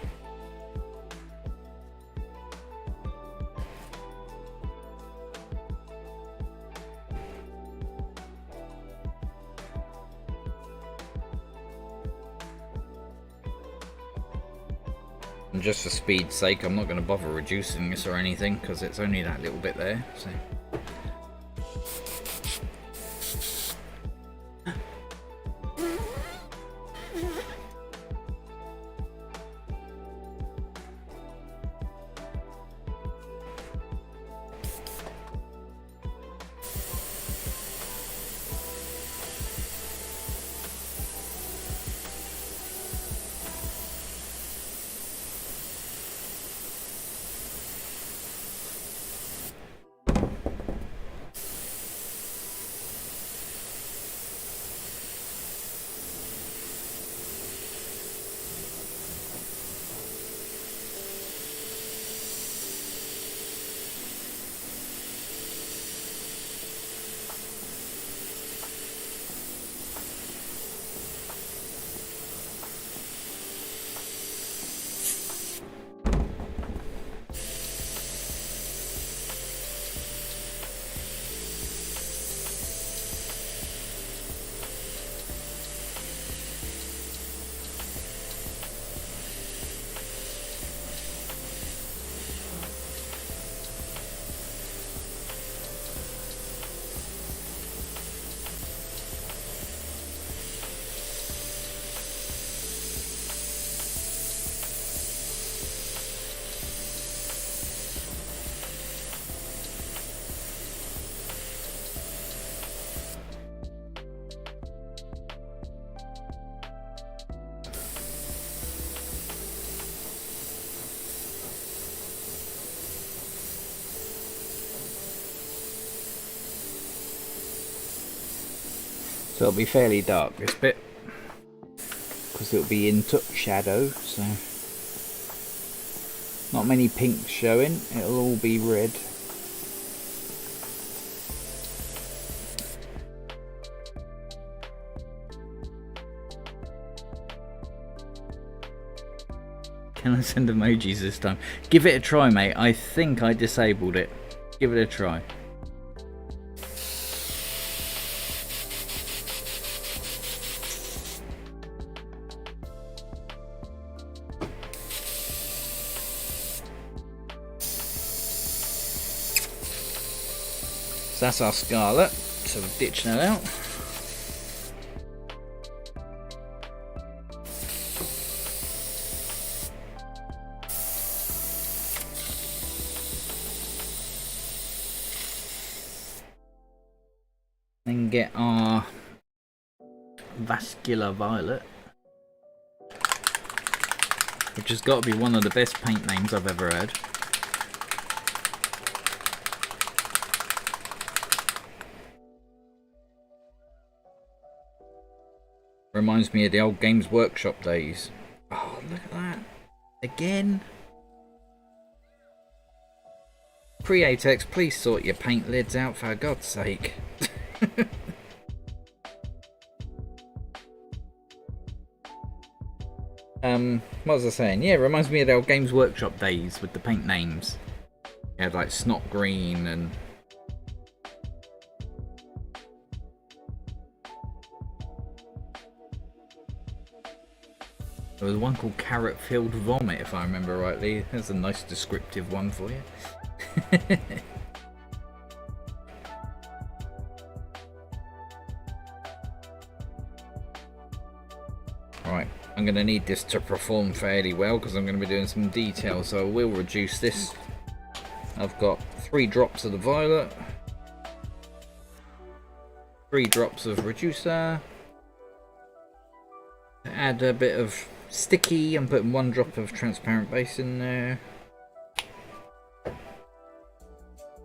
And just for speed's sake, I'm not going to bother reducing this or anything because it's only that little bit there. So. So it'll be fairly dark this bit because it'll be in shadow, so not many pinks showing, it'll all be red. Can I send emojis this time? Give it a try, mate. I think I disabled it. Give it a try. So that's our Scarlet, so we'll ditch that out. Then get our Vascular Violet, which has got to be one of the best paint names I've ever heard. Reminds me of the old Games Workshop days. Oh, look at that. Again. Createx, please sort your paint lids out for God's sake. What was I saying? Yeah, reminds me of the old Games Workshop days with the paint names. You had like Snot Green and There was one called Carrot-Filled Vomit, if I remember rightly. That's a nice descriptive one for you. Right, I'm going to need this to perform fairly well because I'm going to be doing some detail, so I will reduce this. I've got 3 drops of the violet, 3 drops of reducer. To add a bit of sticky, I'm putting 1 drop of transparent base in there.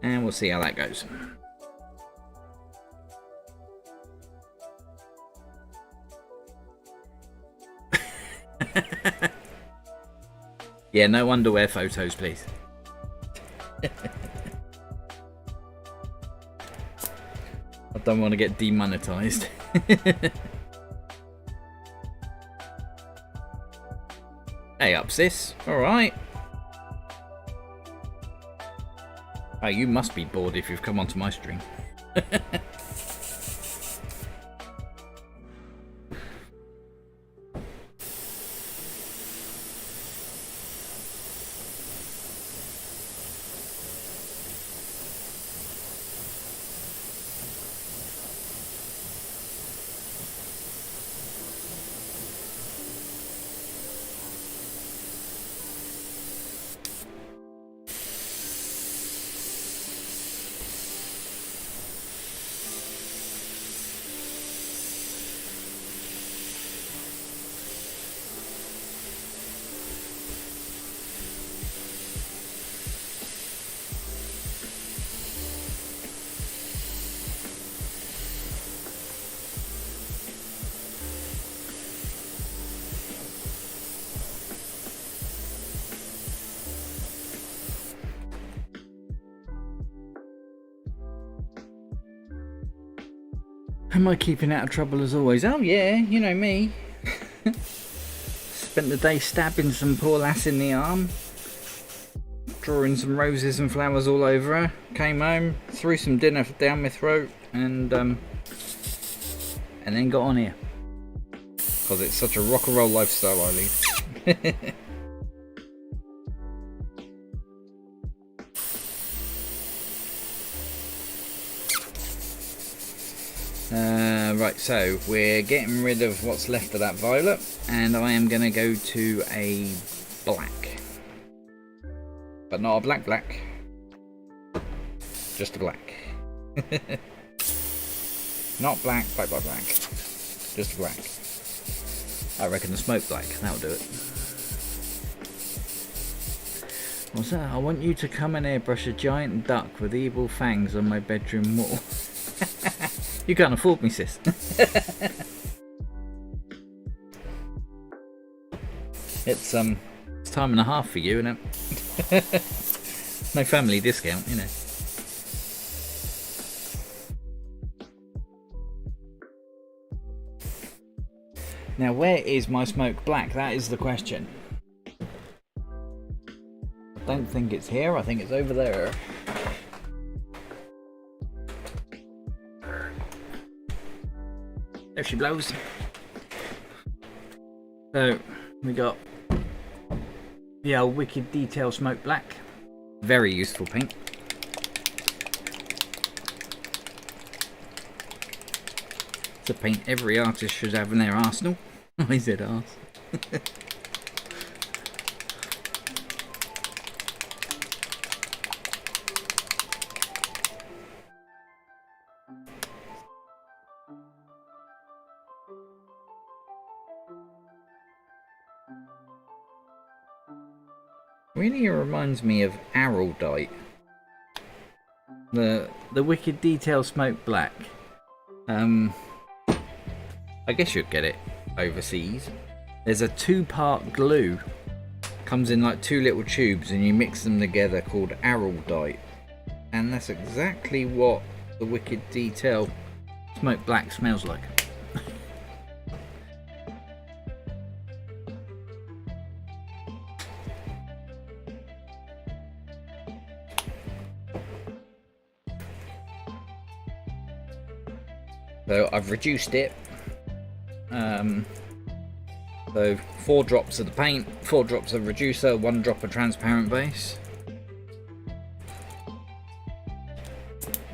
And we'll see how that goes. Yeah, no underwear photos, please. I don't want to get demonetized. Hey up, sis. Alright. Oh, you must be bored if you've come onto my stream. Am I keeping out of trouble as always? Oh yeah, you know me. Spent the day stabbing some poor lass in the arm, drawing some roses and flowers all over her. Came home, threw some dinner down my throat, and then got on here. Because it's such a rock and roll lifestyle I lead. Right, so we're getting rid of what's left of that violet, and I am going to go to a black. But not a black. Just a black. Not black. Just a black. I reckon the smoke black, that'll do it. What's that? I want you to come and airbrush a giant duck with evil fangs on my bedroom wall. You can't afford me, sis. It's time and a half for you, isn't it? No family discount, you know. Now, where is my smoke black? That is the question. I don't think it's here. I think it's over there. There she blows. So we got the old Wicked Detail Smoke Black. Very useful paint. It's a paint every artist should have in their arsenal. I said arse. Really reminds me of Araldite. The Wicked Detail Smoke Black. I guess you'd get it overseas. There's a 2-part glue. Comes in like 2 little tubes and you mix them together, called Araldite. And that's exactly what the Wicked Detail Smoke Black smells like. So I've reduced it. So 4 drops of the paint, 4 drops of reducer, 1 drop of transparent base.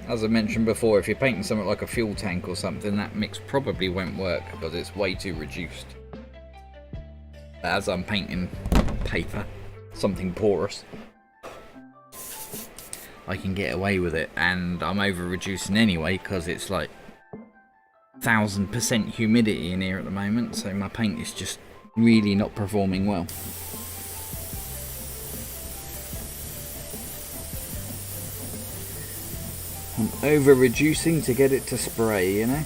As I mentioned before, if you're painting something like a fuel tank or something, that mix probably won't work because it's way too reduced. But as I'm painting paper, something porous, I can get away with it, and I'm over reducing anyway because it's like 1000% humidity in here at the moment, so my paint is just really not performing well. I'm over reducing to get it to spray, you know.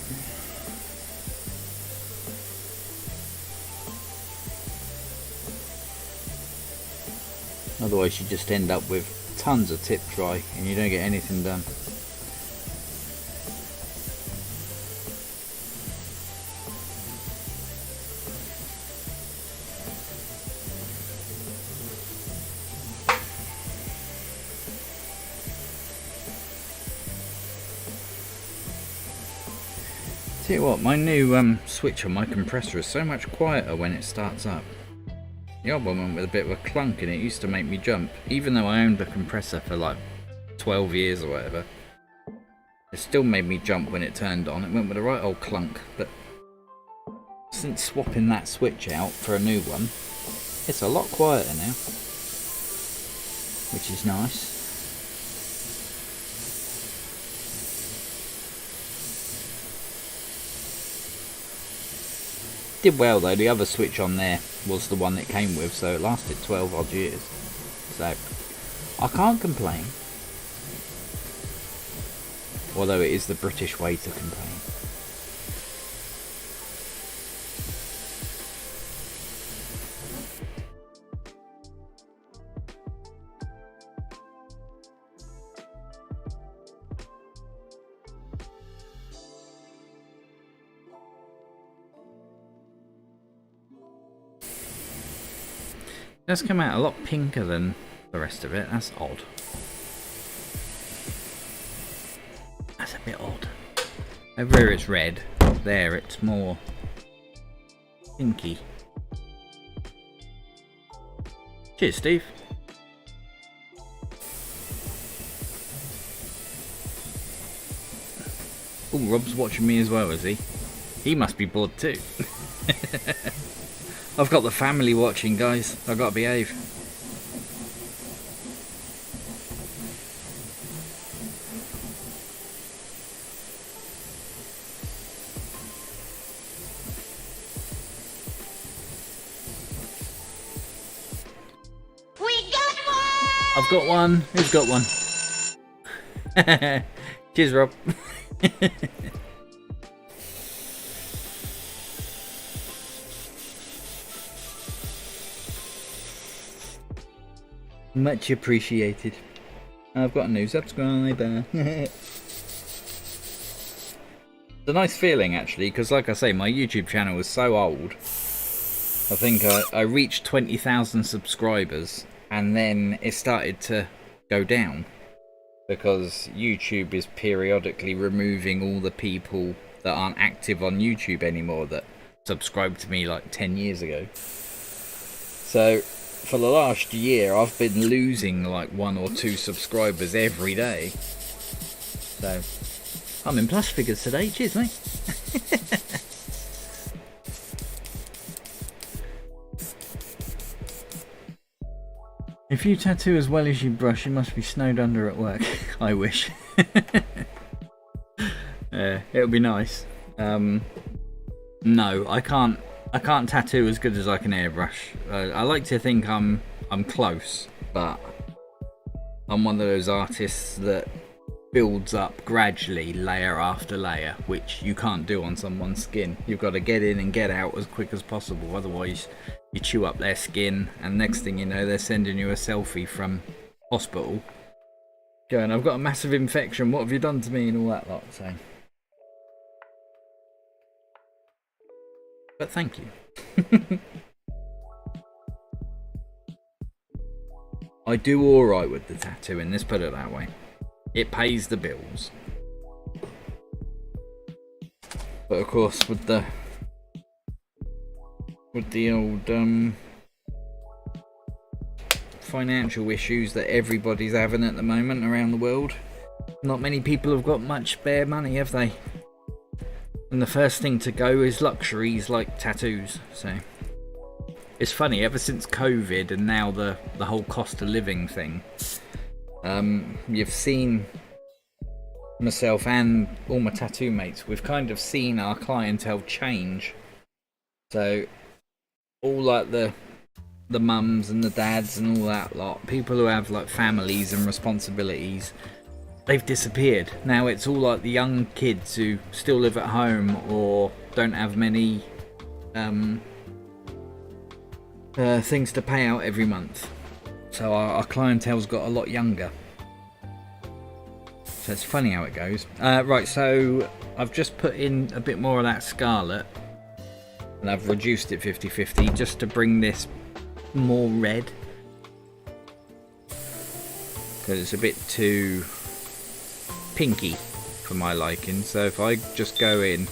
Otherwise you just end up with tons of tip dry and you don't get anything done. Tell you what, my new switch on my compressor is so much quieter when it starts up. The old one went with a bit of a clunk and it used to make me jump. Even though I owned the compressor for like 12 years or whatever, it still made me jump when it turned on. It went with a right old clunk, but since swapping that switch out for a new one, it's a lot quieter now, which is nice. Did well though, the other switch on there was the one it came with, so it lasted 12 odd years, so I can't complain, although it is the British way to complain. It does come out a lot pinker than the rest of it. That's odd. That's a bit odd. Over here it's red. There it's more pinky. Cheers, Steve. Oh, Rob's watching me as well, is he? He must be bored too. I've got the family watching, guys. I've got to behave. We got one! I've got one. Who's got one? Cheers, Rob. Much appreciated. I've got a new subscriber. It's a nice feeling actually, because like I say, my YouTube channel is so old. I think I reached 20,000 subscribers and then it started to go down because YouTube is periodically removing all the people that aren't active on YouTube anymore that subscribed to me like 10 years ago. So for the last year I've been losing like 1 or 2 subscribers every day. So I'm in plus figures today. Cheers, mate. If you tattoo as well as you brush, you must be snowed under at work. I wish. It'll be nice. No, I can't tattoo as good as I can airbrush. I like to think I'm close, but I'm one of those artists that builds up gradually, layer after layer, which you can't do on someone's skin. You've got to get in and get out as quick as possible, otherwise you chew up their skin, and next thing you know, they're sending you a selfie from hospital going, I've got a massive infection, what have you done to me, and all that lot. So, but thank you. I do alright with the tattooing, let's put it that way. It pays the bills. But of course, with the with the old financial issues that everybody's having at the moment around the world. Not many people have got much spare money, have they? And the first thing to go is luxuries like tattoos. So it's funny, ever since COVID and now the whole cost of living thing, you've seen myself and all my tattoo mates, we've kind of seen our clientele change. So all like the mums and the dads and all that lot, people who have like families and responsibilities, they've disappeared. Now it's all like the young kids who still live at home or don't have many things to pay out every month. So our clientele's got a lot younger. So it's funny how it goes. Right, so I've just put in a bit more of that scarlet and I've reduced it 50-50 just to bring this more red, because it's a bit too pinky for my liking. So if I just go in,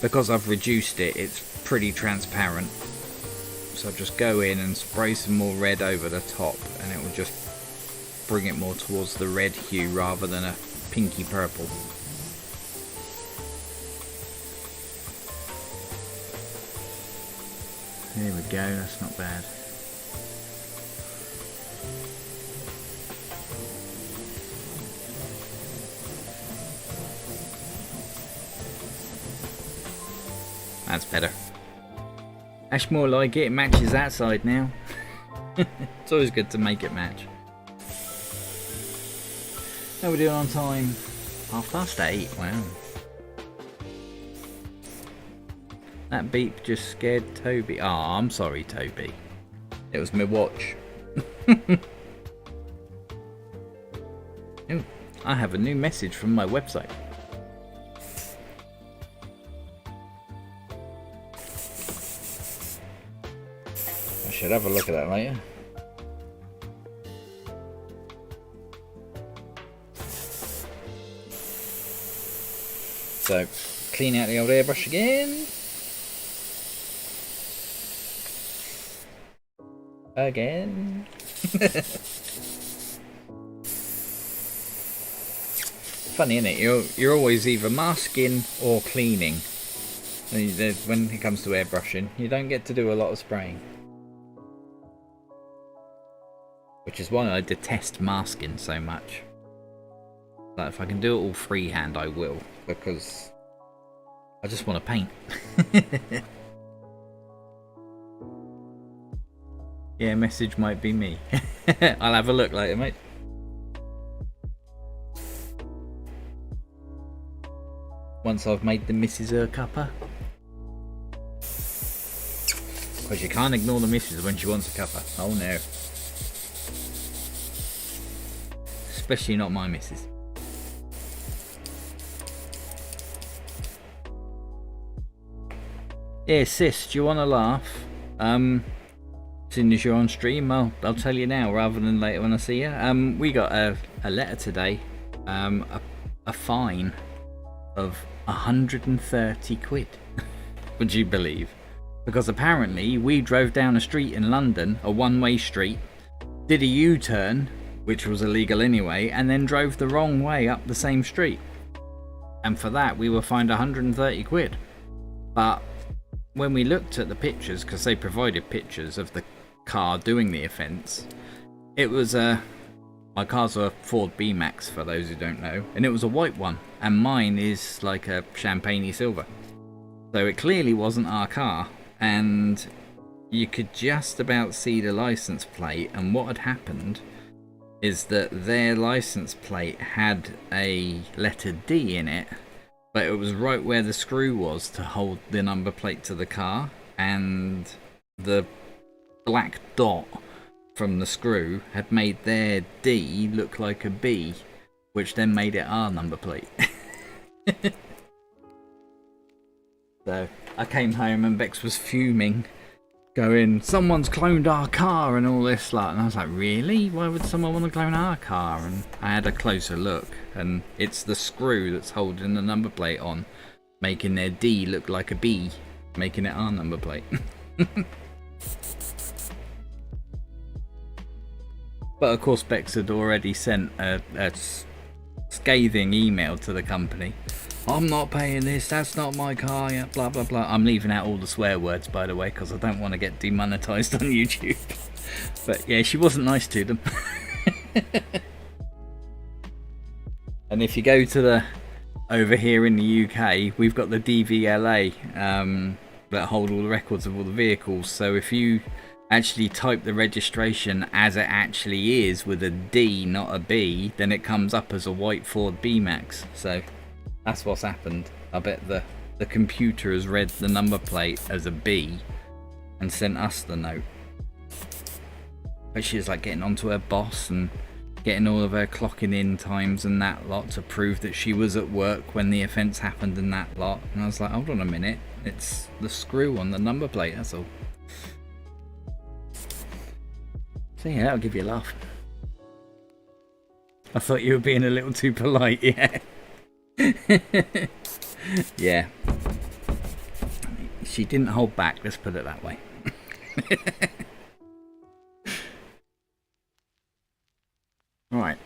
because I've reduced it, it's pretty transparent. So I'll just go in and spray some more red over the top and it will just bring it more towards the red hue rather than a pinky purple. There we go, that's not bad. That's better. That's more like it. It matches that side now. It's always good to make it match. How are we doing on time? 8:30. Wow. That beep just scared Toby. Oh, I'm sorry, Toby. It was my watch. Ooh, I have a new message from my website. I should have a look at that later. So, clean out the old airbrush again. Again. Funny, isn't it? You're always either masking or cleaning. When it comes to airbrushing, you don't get to do a lot of spraying. Which is why I detest masking so much. Like, if I can do it all freehand, I will, because I just want to paint. Yeah, message might be me. I'll have a look later, mate. Once I've made the missus her cuppa. Because you can't ignore the missus when she wants a cuppa. Oh no. Especially not my missus. Yeah, sis, do you want to laugh? As soon as you're on stream, I'll tell you now rather than later when I see you. We got a letter today, a fine of 130 quid. Would you believe? Because apparently we drove down a street in London, a one-way street, did a U-turn, which was illegal anyway, and then drove the wrong way up the same street. And for that we were fined 130 quid. But when we looked at the pictures, because they provided pictures of the car doing the offence, it was my car's a Ford B-Max for those who don't know, and it was a white one, and mine is like a champagne silver, so it clearly wasn't our car, and you could just about see the license plate. And what had happened is that their license plate had a letter D in it, but it was right where the screw was to hold the number plate to the car, and the black dot from the screw had made their D look like a B, which then made it our number plate. So I came home and Bex was fuming, going, someone's cloned our car and all this lot. And I was like, really? Why would someone want to clone our car? And I had a closer look, and it's the screw that's holding the number plate on, making their D look like a B, making it our number plate. But of course Bex had already sent a scathing email to the company. I'm not paying this, that's not my car, yeah, blah blah blah. I'm leaving out all the swear words, by the way, because I don't want to get demonetized on YouTube. But yeah, she wasn't nice to them. And if you go to the over here in the UK, we've got the DVLA that hold all the records of all the vehicles. So if you actually type the registration as it actually is with a D, not a B, then it comes up as a white Ford B-Max. So that's what's happened. I bet the computer has read the number plate as a B and sent us the note. But she was like getting onto her boss and getting all of her clocking in times and that lot to prove that she was at work when the offence happened and that lot. And I was like, hold on a minute, it's the screw on the number plate, that's all. So yeah, that'll give you a laugh. I thought you were being a little too polite, yeah. Yeah. She didn't hold back, let's put it that way. Right.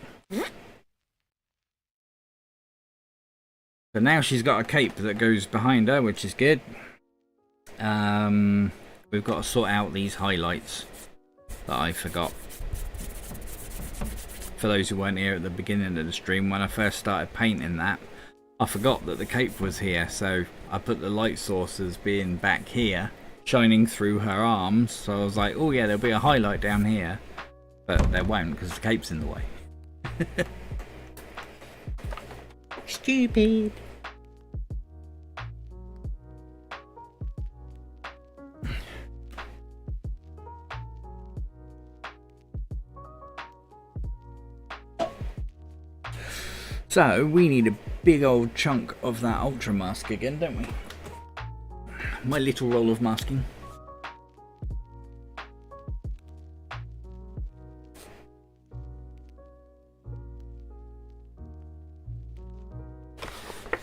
So now she's got a cape that goes behind her, which is good. We've got to sort out these highlights that I forgot. For those who weren't here at the beginning of the stream, when I first started painting that, I forgot that the cape was here, so I put the light source as being back here, shining through her arms. So I was like, oh yeah, there'll be a highlight down here, but there won't because the cape's in the way. Stupid. So we need a big old chunk of that ultra mask again, don't we? My little roll of masking.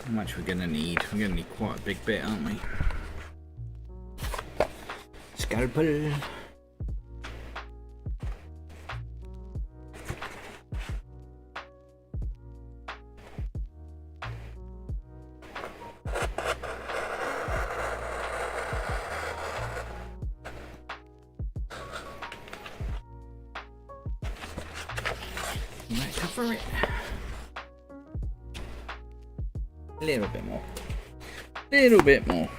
How much we're gonna need? We're gonna need quite a big bit, aren't we? Scalpel. Might cover it. A little bit more. Little bit more.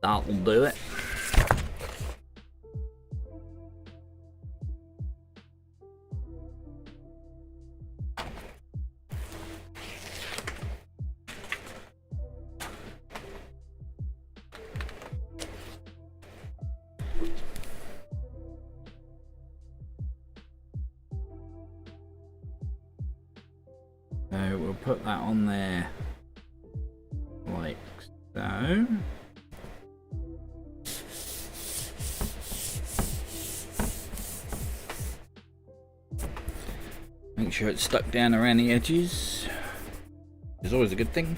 That'll do it. So we'll put that on there like so. Make sure it's stuck down around the edges. It's always a good thing.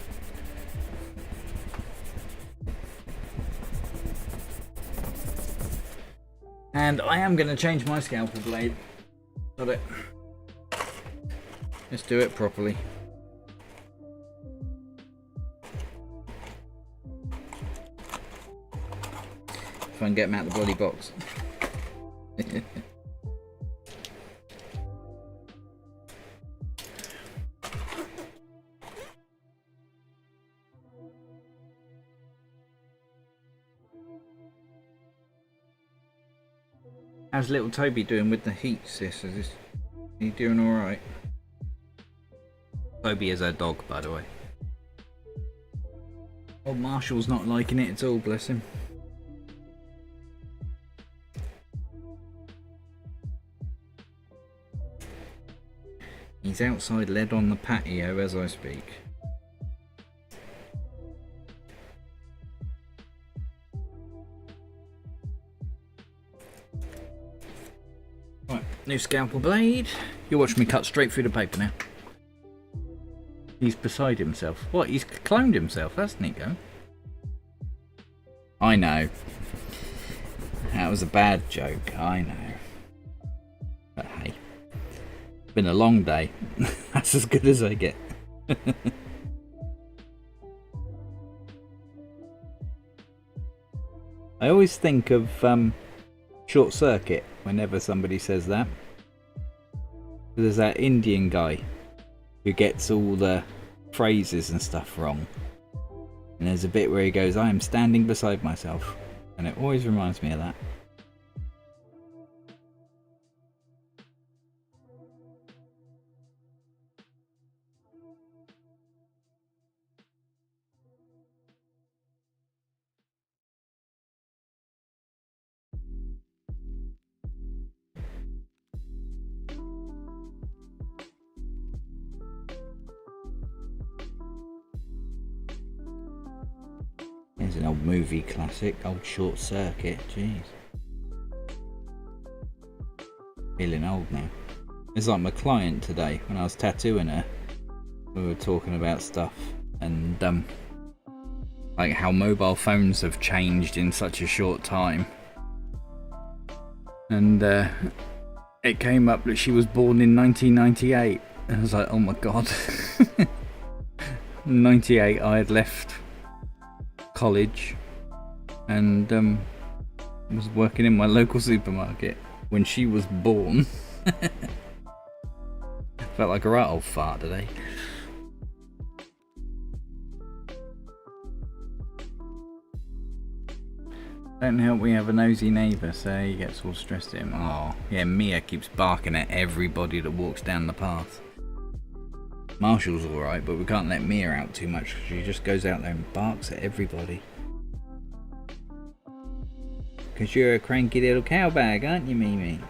And I am going to change my scalpel blade. Got it. Let's do it properly. Try and get him out of the bloody box. How's little Toby doing with the heat, sis? Is he doing alright? Toby is our dog, by the way. Old Marshall's not liking it at all, bless him. He's outside led on the patio as I speak. Right, new scalpel blade. You'll watch me cut straight through the paper now. He's beside himself. What? He's cloned himself. That's neat going. I know. That was a bad joke. I know. But hey. Been a long day. That's as good as I get. I always think of Short Circuit whenever somebody says that. There's that Indian guy who gets all the phrases and stuff wrong. And there's a bit where he goes, I am standing beside myself. And it always reminds me of that. There's an old movie classic, old Short Circuit, jeez. Feeling old now. It's like my client today, when I was tattooing her. We were talking about stuff and like how mobile phones have changed in such a short time. And it came up that she was born in 1998. And I was like, oh my god. 98, I had left college and was working in my local supermarket when she was born. Felt like a right old fart today. Don't help, we have a nosy neighbour, so he gets all stressed at him. Oh, yeah, Mia keeps barking at everybody that walks down the path. Marshall's alright, but we can't let Mia out too much. She just goes out there and barks at everybody. Because you're a cranky little cowbag, aren't you, Mimi?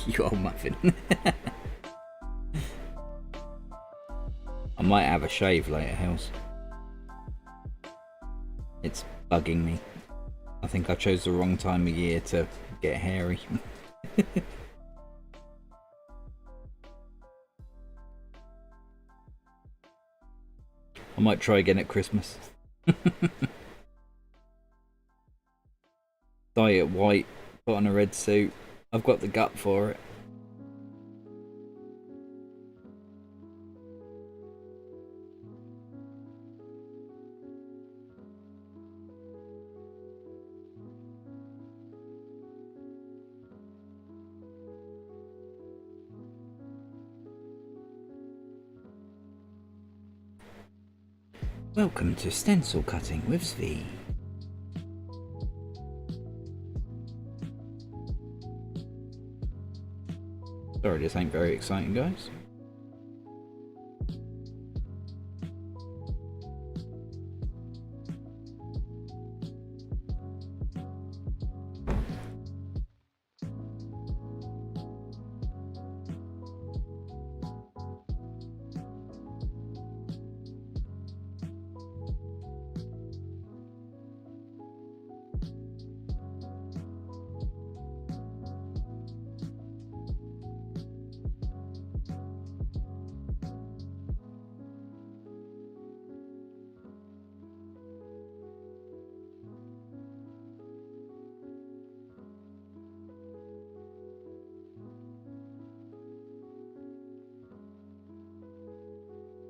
You old muffin. I might have a shave later, Hills. It's bugging me. I think I chose the wrong time of year to get hairy. I might try again at Christmas. Dye it white, put on a red suit. I've got the gut for it. Welcome to stencil cutting with Svi. Sorry, this ain't very exciting, guys.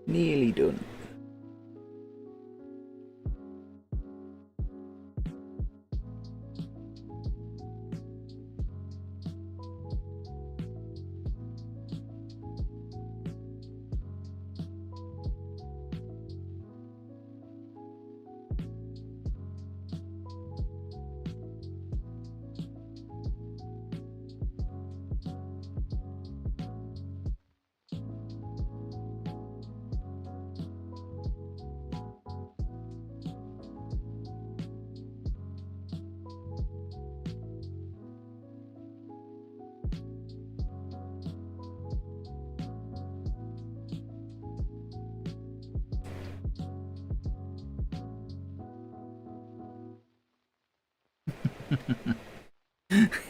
Nearly done.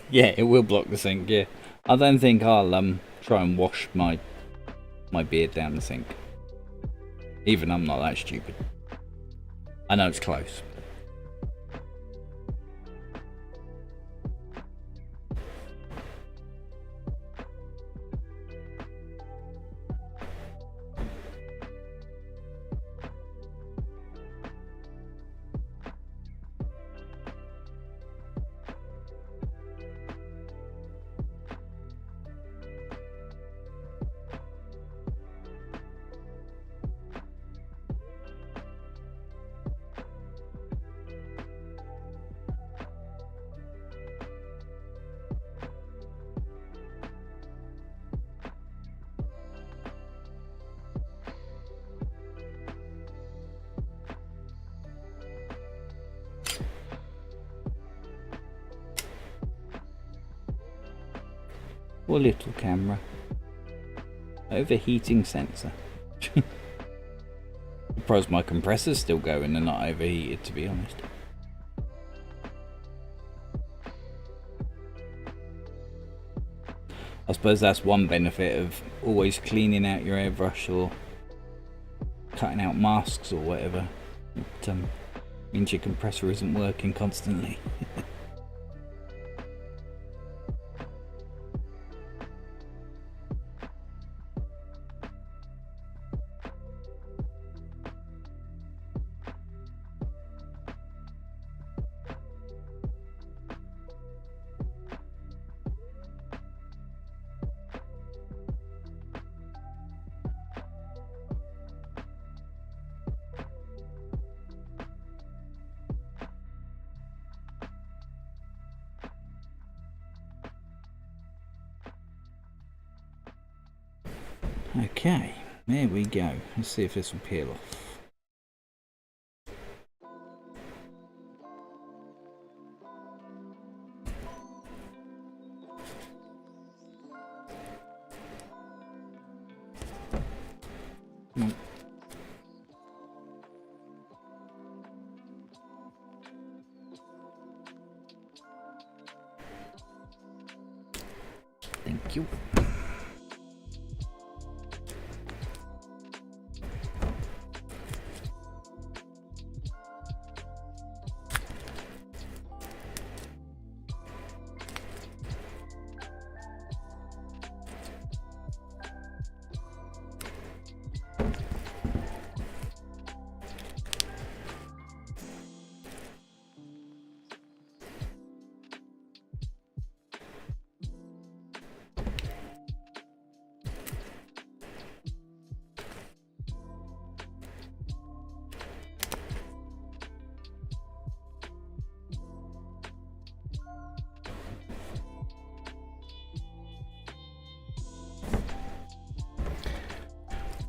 Yeah, it will block the sink, yeah. I don't think I'll try and wash my beard down the sink. Even I'm not that stupid. I know it's close. Poor little camera. Overheating sensor. Surprised my compressor's still going and not overheated, to be honest. I suppose that's one benefit of always cleaning out your airbrush or cutting out masks or whatever. It means your compressor isn't working constantly. Okay, there we go. Let's see if this will peel off. Thank you.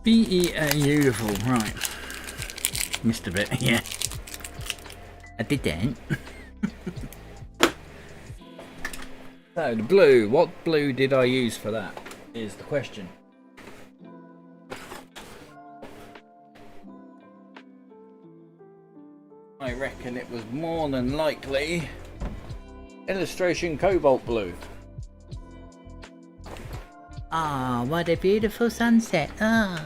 Beautiful, right. Missed a bit, yeah. I did that. So, the blue. What blue did I use for that? Is the question. I reckon it was more than likely Illustration Cobalt Blue. Ah, what a beautiful sunset. Ah.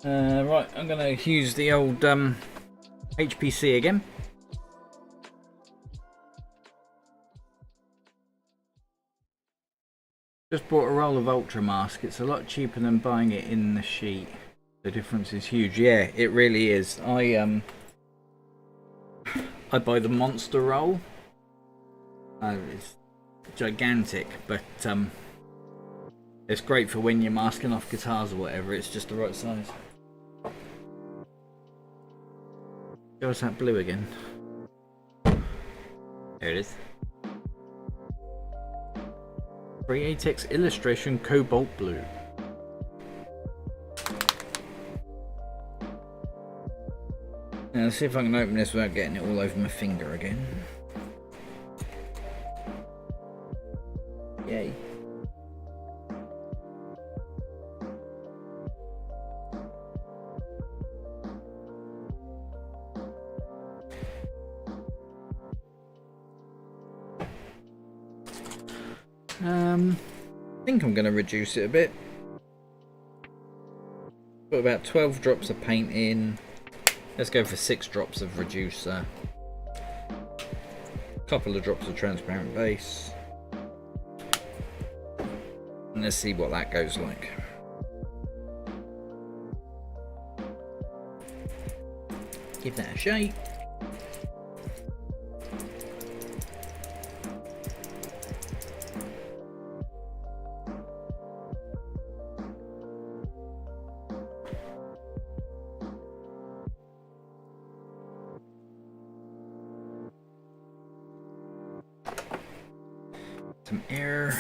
Right, I'm going to use the old HPC again. Just bought a roll of Ultra Mask. It's a lot cheaper than buying it in the sheet. The difference is huge. Yeah, it really is. I buy the monster roll. It's gigantic, but it's great for when you're masking off guitars or whatever. It's just the right size. Show us that blue again. There it is. Createx Illustration Cobalt Blue. Now let's see if I can open this without getting it all over my finger again. Yay. I think I'm going to reduce it a bit. Put about 12 drops of paint in. Let's go for 6 drops of reducer. A couple of drops of transparent base. And let's see what that goes like. Give that a shake. Some air.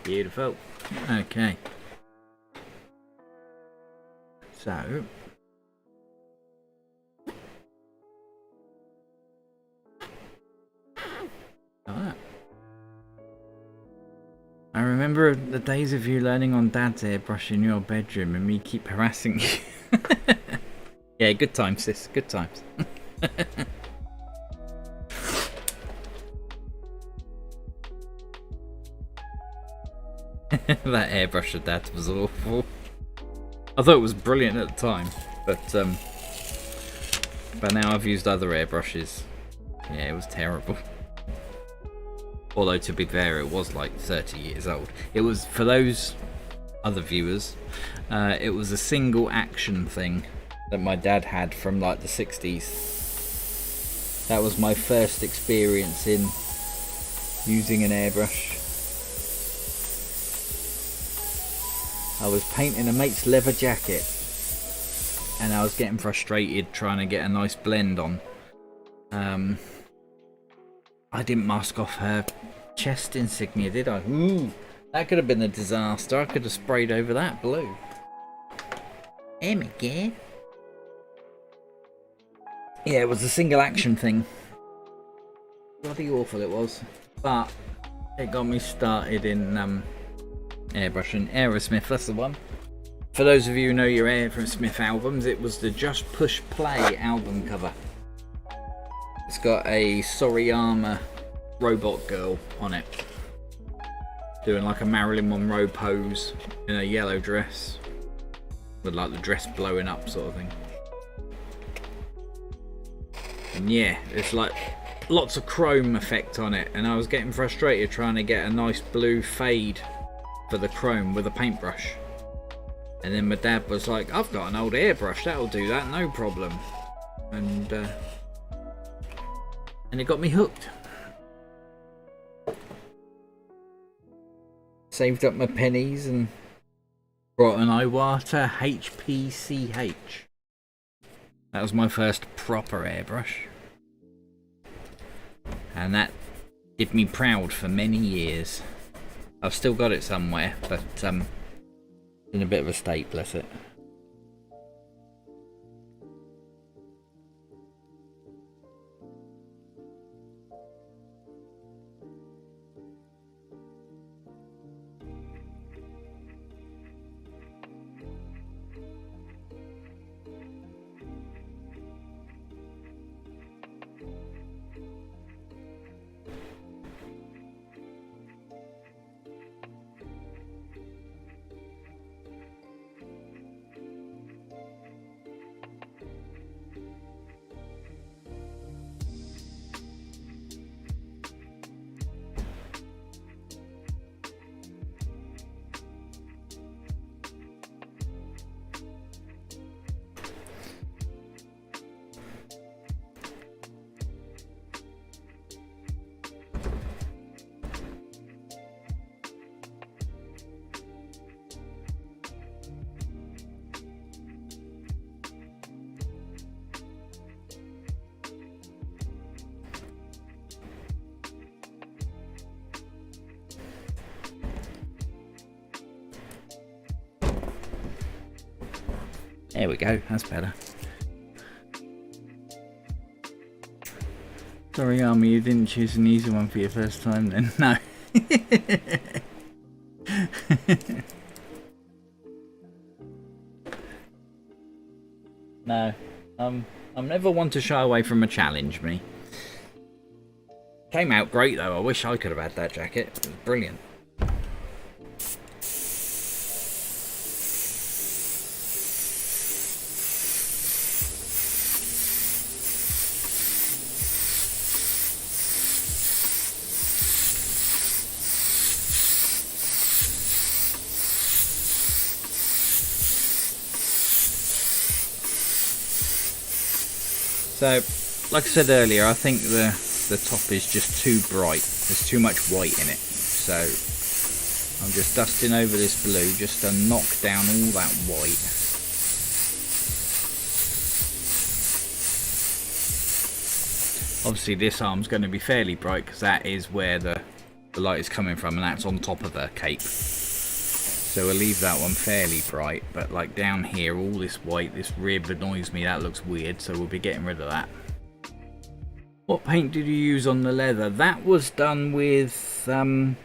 Beautiful. Okay. So. Ah. I remember the days of you learning on Dad's airbrush in your bedroom and me keep harassing you. Yeah, good times, sis. Good times. That airbrush of Dad's was awful. I thought it was brilliant at the time, but now I've used other airbrushes. Yeah, it was terrible. Although to be fair, it was like 30 years old. It was, for those other viewers, it was a single action thing that my dad had from like the 60s. That was my first experience in using an airbrush. I was painting a mate's leather jacket and I was getting frustrated trying to get a nice blend on. I didn't mask off her chest insignia, did I? Ooh, that could have been a disaster. I could have sprayed over that blue. Oh my god. Yeah, it was a single action thing. Bloody awful it was. But it got me started in airbrushing. Aerosmith, that's the one. For those of you who know your Aerosmith albums, it was the Just Push Play album cover. It's got a Soriyama robot girl on it, doing like a Marilyn Monroe pose in a yellow dress, with like the dress blowing up sort of thing. And yeah, it's like lots of chrome effect on it, and I was getting frustrated trying to get a nice blue fade for the chrome with a paintbrush. And then my dad was like, I've got an old airbrush, that'll do that, no problem. And it got me hooked. Saved up my pennies and brought an Iwata HPCH. That was my first proper airbrush. And that did me proud for many years. I've still got it somewhere, but in a bit of a state, bless it. There we go, that's better. Sorry, Army, you didn't choose an easy one for your first time then. No. No. I'm never one to shy away from a challenge, me. Came out great though. I wish I could have had that jacket. It was brilliant. So, like I said earlier, I think the top is just too bright. There's too much white in it. So, I'm just dusting over this blue just to knock down all that white. Obviously this arm's going to be fairly bright because that is where the light is coming from, and that's on top of her cape. So we'll leave that one fairly bright, but like down here, all this white, this rib annoys me, that looks weird, so we'll be getting rid of that. What paint did you use on the leather? That was done with, do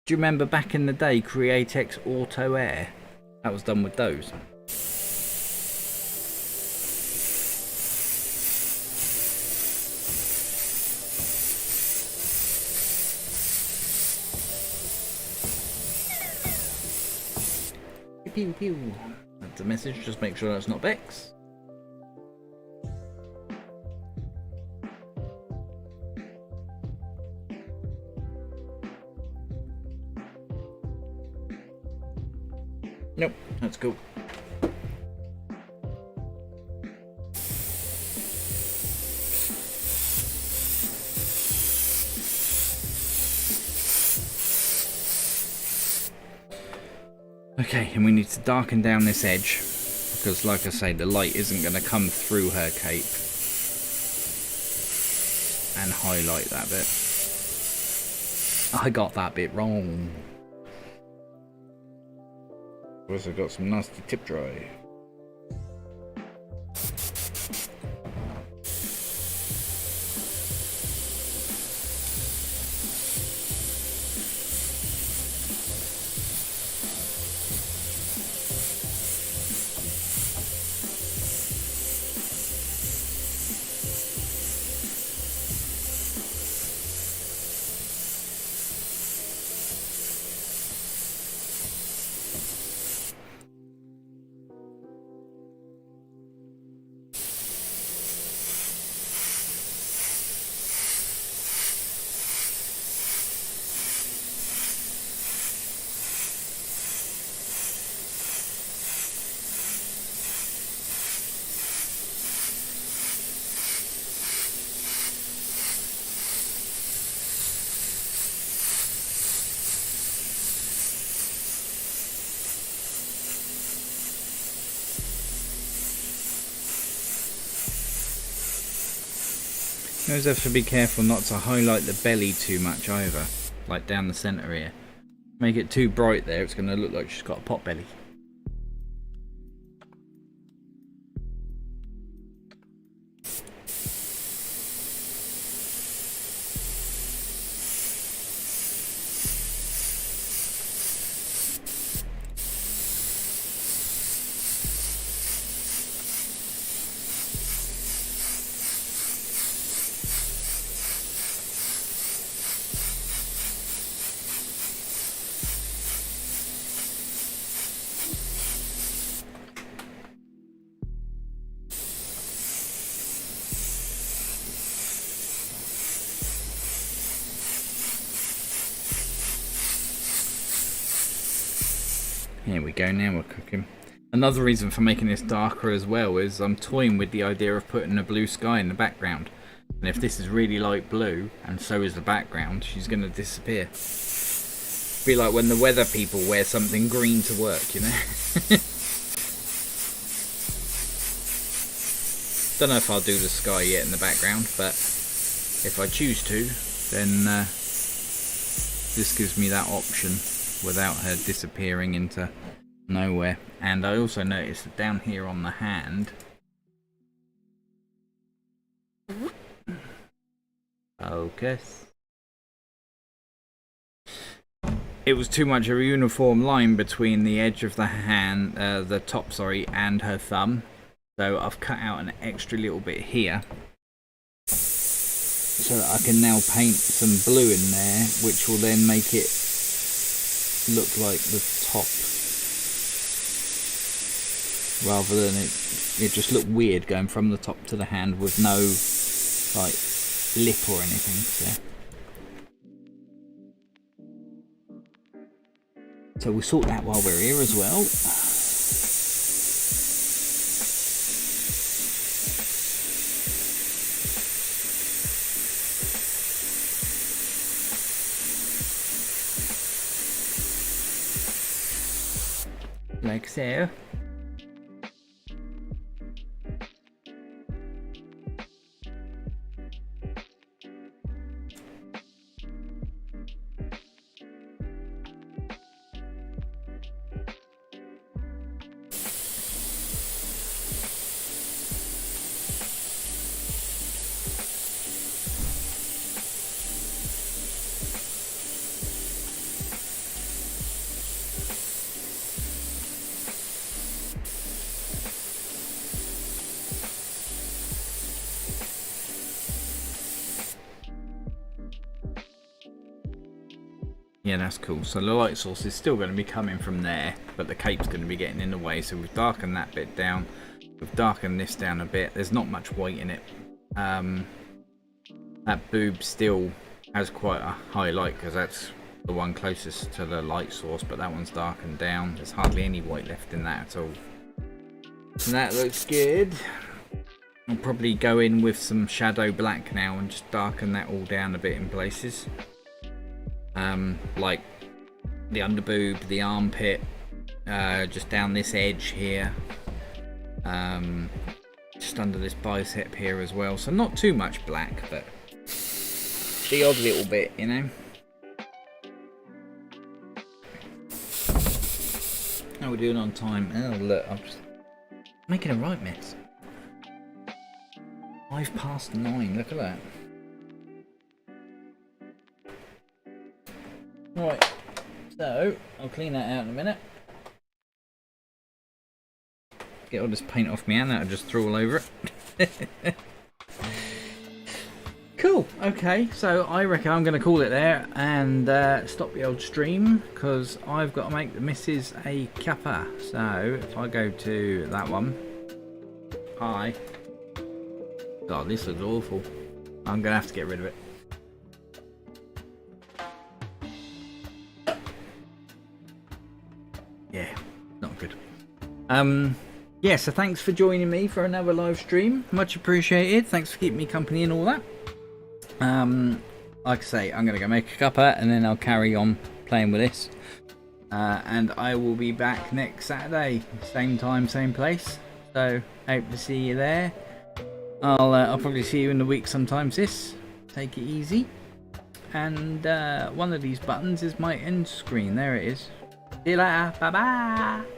you remember back in the day, Createx Auto Air? That was done with those. Pew pew. That's a message, just make sure that's not Bex. Nope, that's cool. Okay, and we need to darken down this edge because, like I say, the light isn't going to come through her cape, and highlight that bit. I got that bit wrong. Also got some nasty tip dry. You always have to be careful not to highlight the belly too much either, like down the centre here. Make it too bright there, it's going to look like she's got a pot belly. Here we go, now we're cooking. Another reason for making this darker as well is I'm toying with the idea of putting a blue sky in the background. And if this is really light blue, and so is the background, she's going to disappear. Be like when the weather people wear something green to work, you know? Don't know if I'll do the sky yet in the background, but if I choose to, then this gives me that option without her disappearing into nowhere. And I also noticed that down here on the hand, Focus. It was too much of a uniform line between the edge of the hand, the top, sorry, and her thumb. So I've cut out an extra little bit here, so that I can now paint some blue in there, which will then make it look like the top, rather than it just looked weird going from the top to the hand with no like lip or anything. So we'll sort that while we're here as well. Like so. Yeah, that's cool. So the light source is still going to be coming from there, but the cape's going to be getting in the way. So we've darkened that bit down. We've darkened this down a bit. There's not much white in it. That boob still has quite a high light because that's the one closest to the light source, but that one's darkened down. There's hardly any white left in that at all. So that looks good. I'll probably go in with some shadow black now and just darken that all down a bit in places. Like the underboob, the armpit, just down this edge here, just under this bicep here as well. So not too much black, but the odd little bit, you know. How are we doing on time? Oh look, I'm just making a right mess. 9:05, look at that. Right, so I'll clean that out in a minute. Get all this paint off my hand that I just threw all over it. Cool, okay, so I reckon I'm going to call it there and stop the old stream because I've got to make the missus a cuppa. So if I go to that one, hi. God, this looks awful. I'm going to have to get rid of it. Yeah, not good. Yeah, so thanks for joining me for another live stream. Much appreciated. Thanks for keeping me company and all that. Like I say, I'm going to go make a cuppa and then I'll carry on playing with this. And I will be back next Saturday. Same time, same place. So, hope to see you there. I'll probably see you in the week sometime, sis. Take it easy. And one of these buttons is my end screen. There it is. See you later. Bye bye.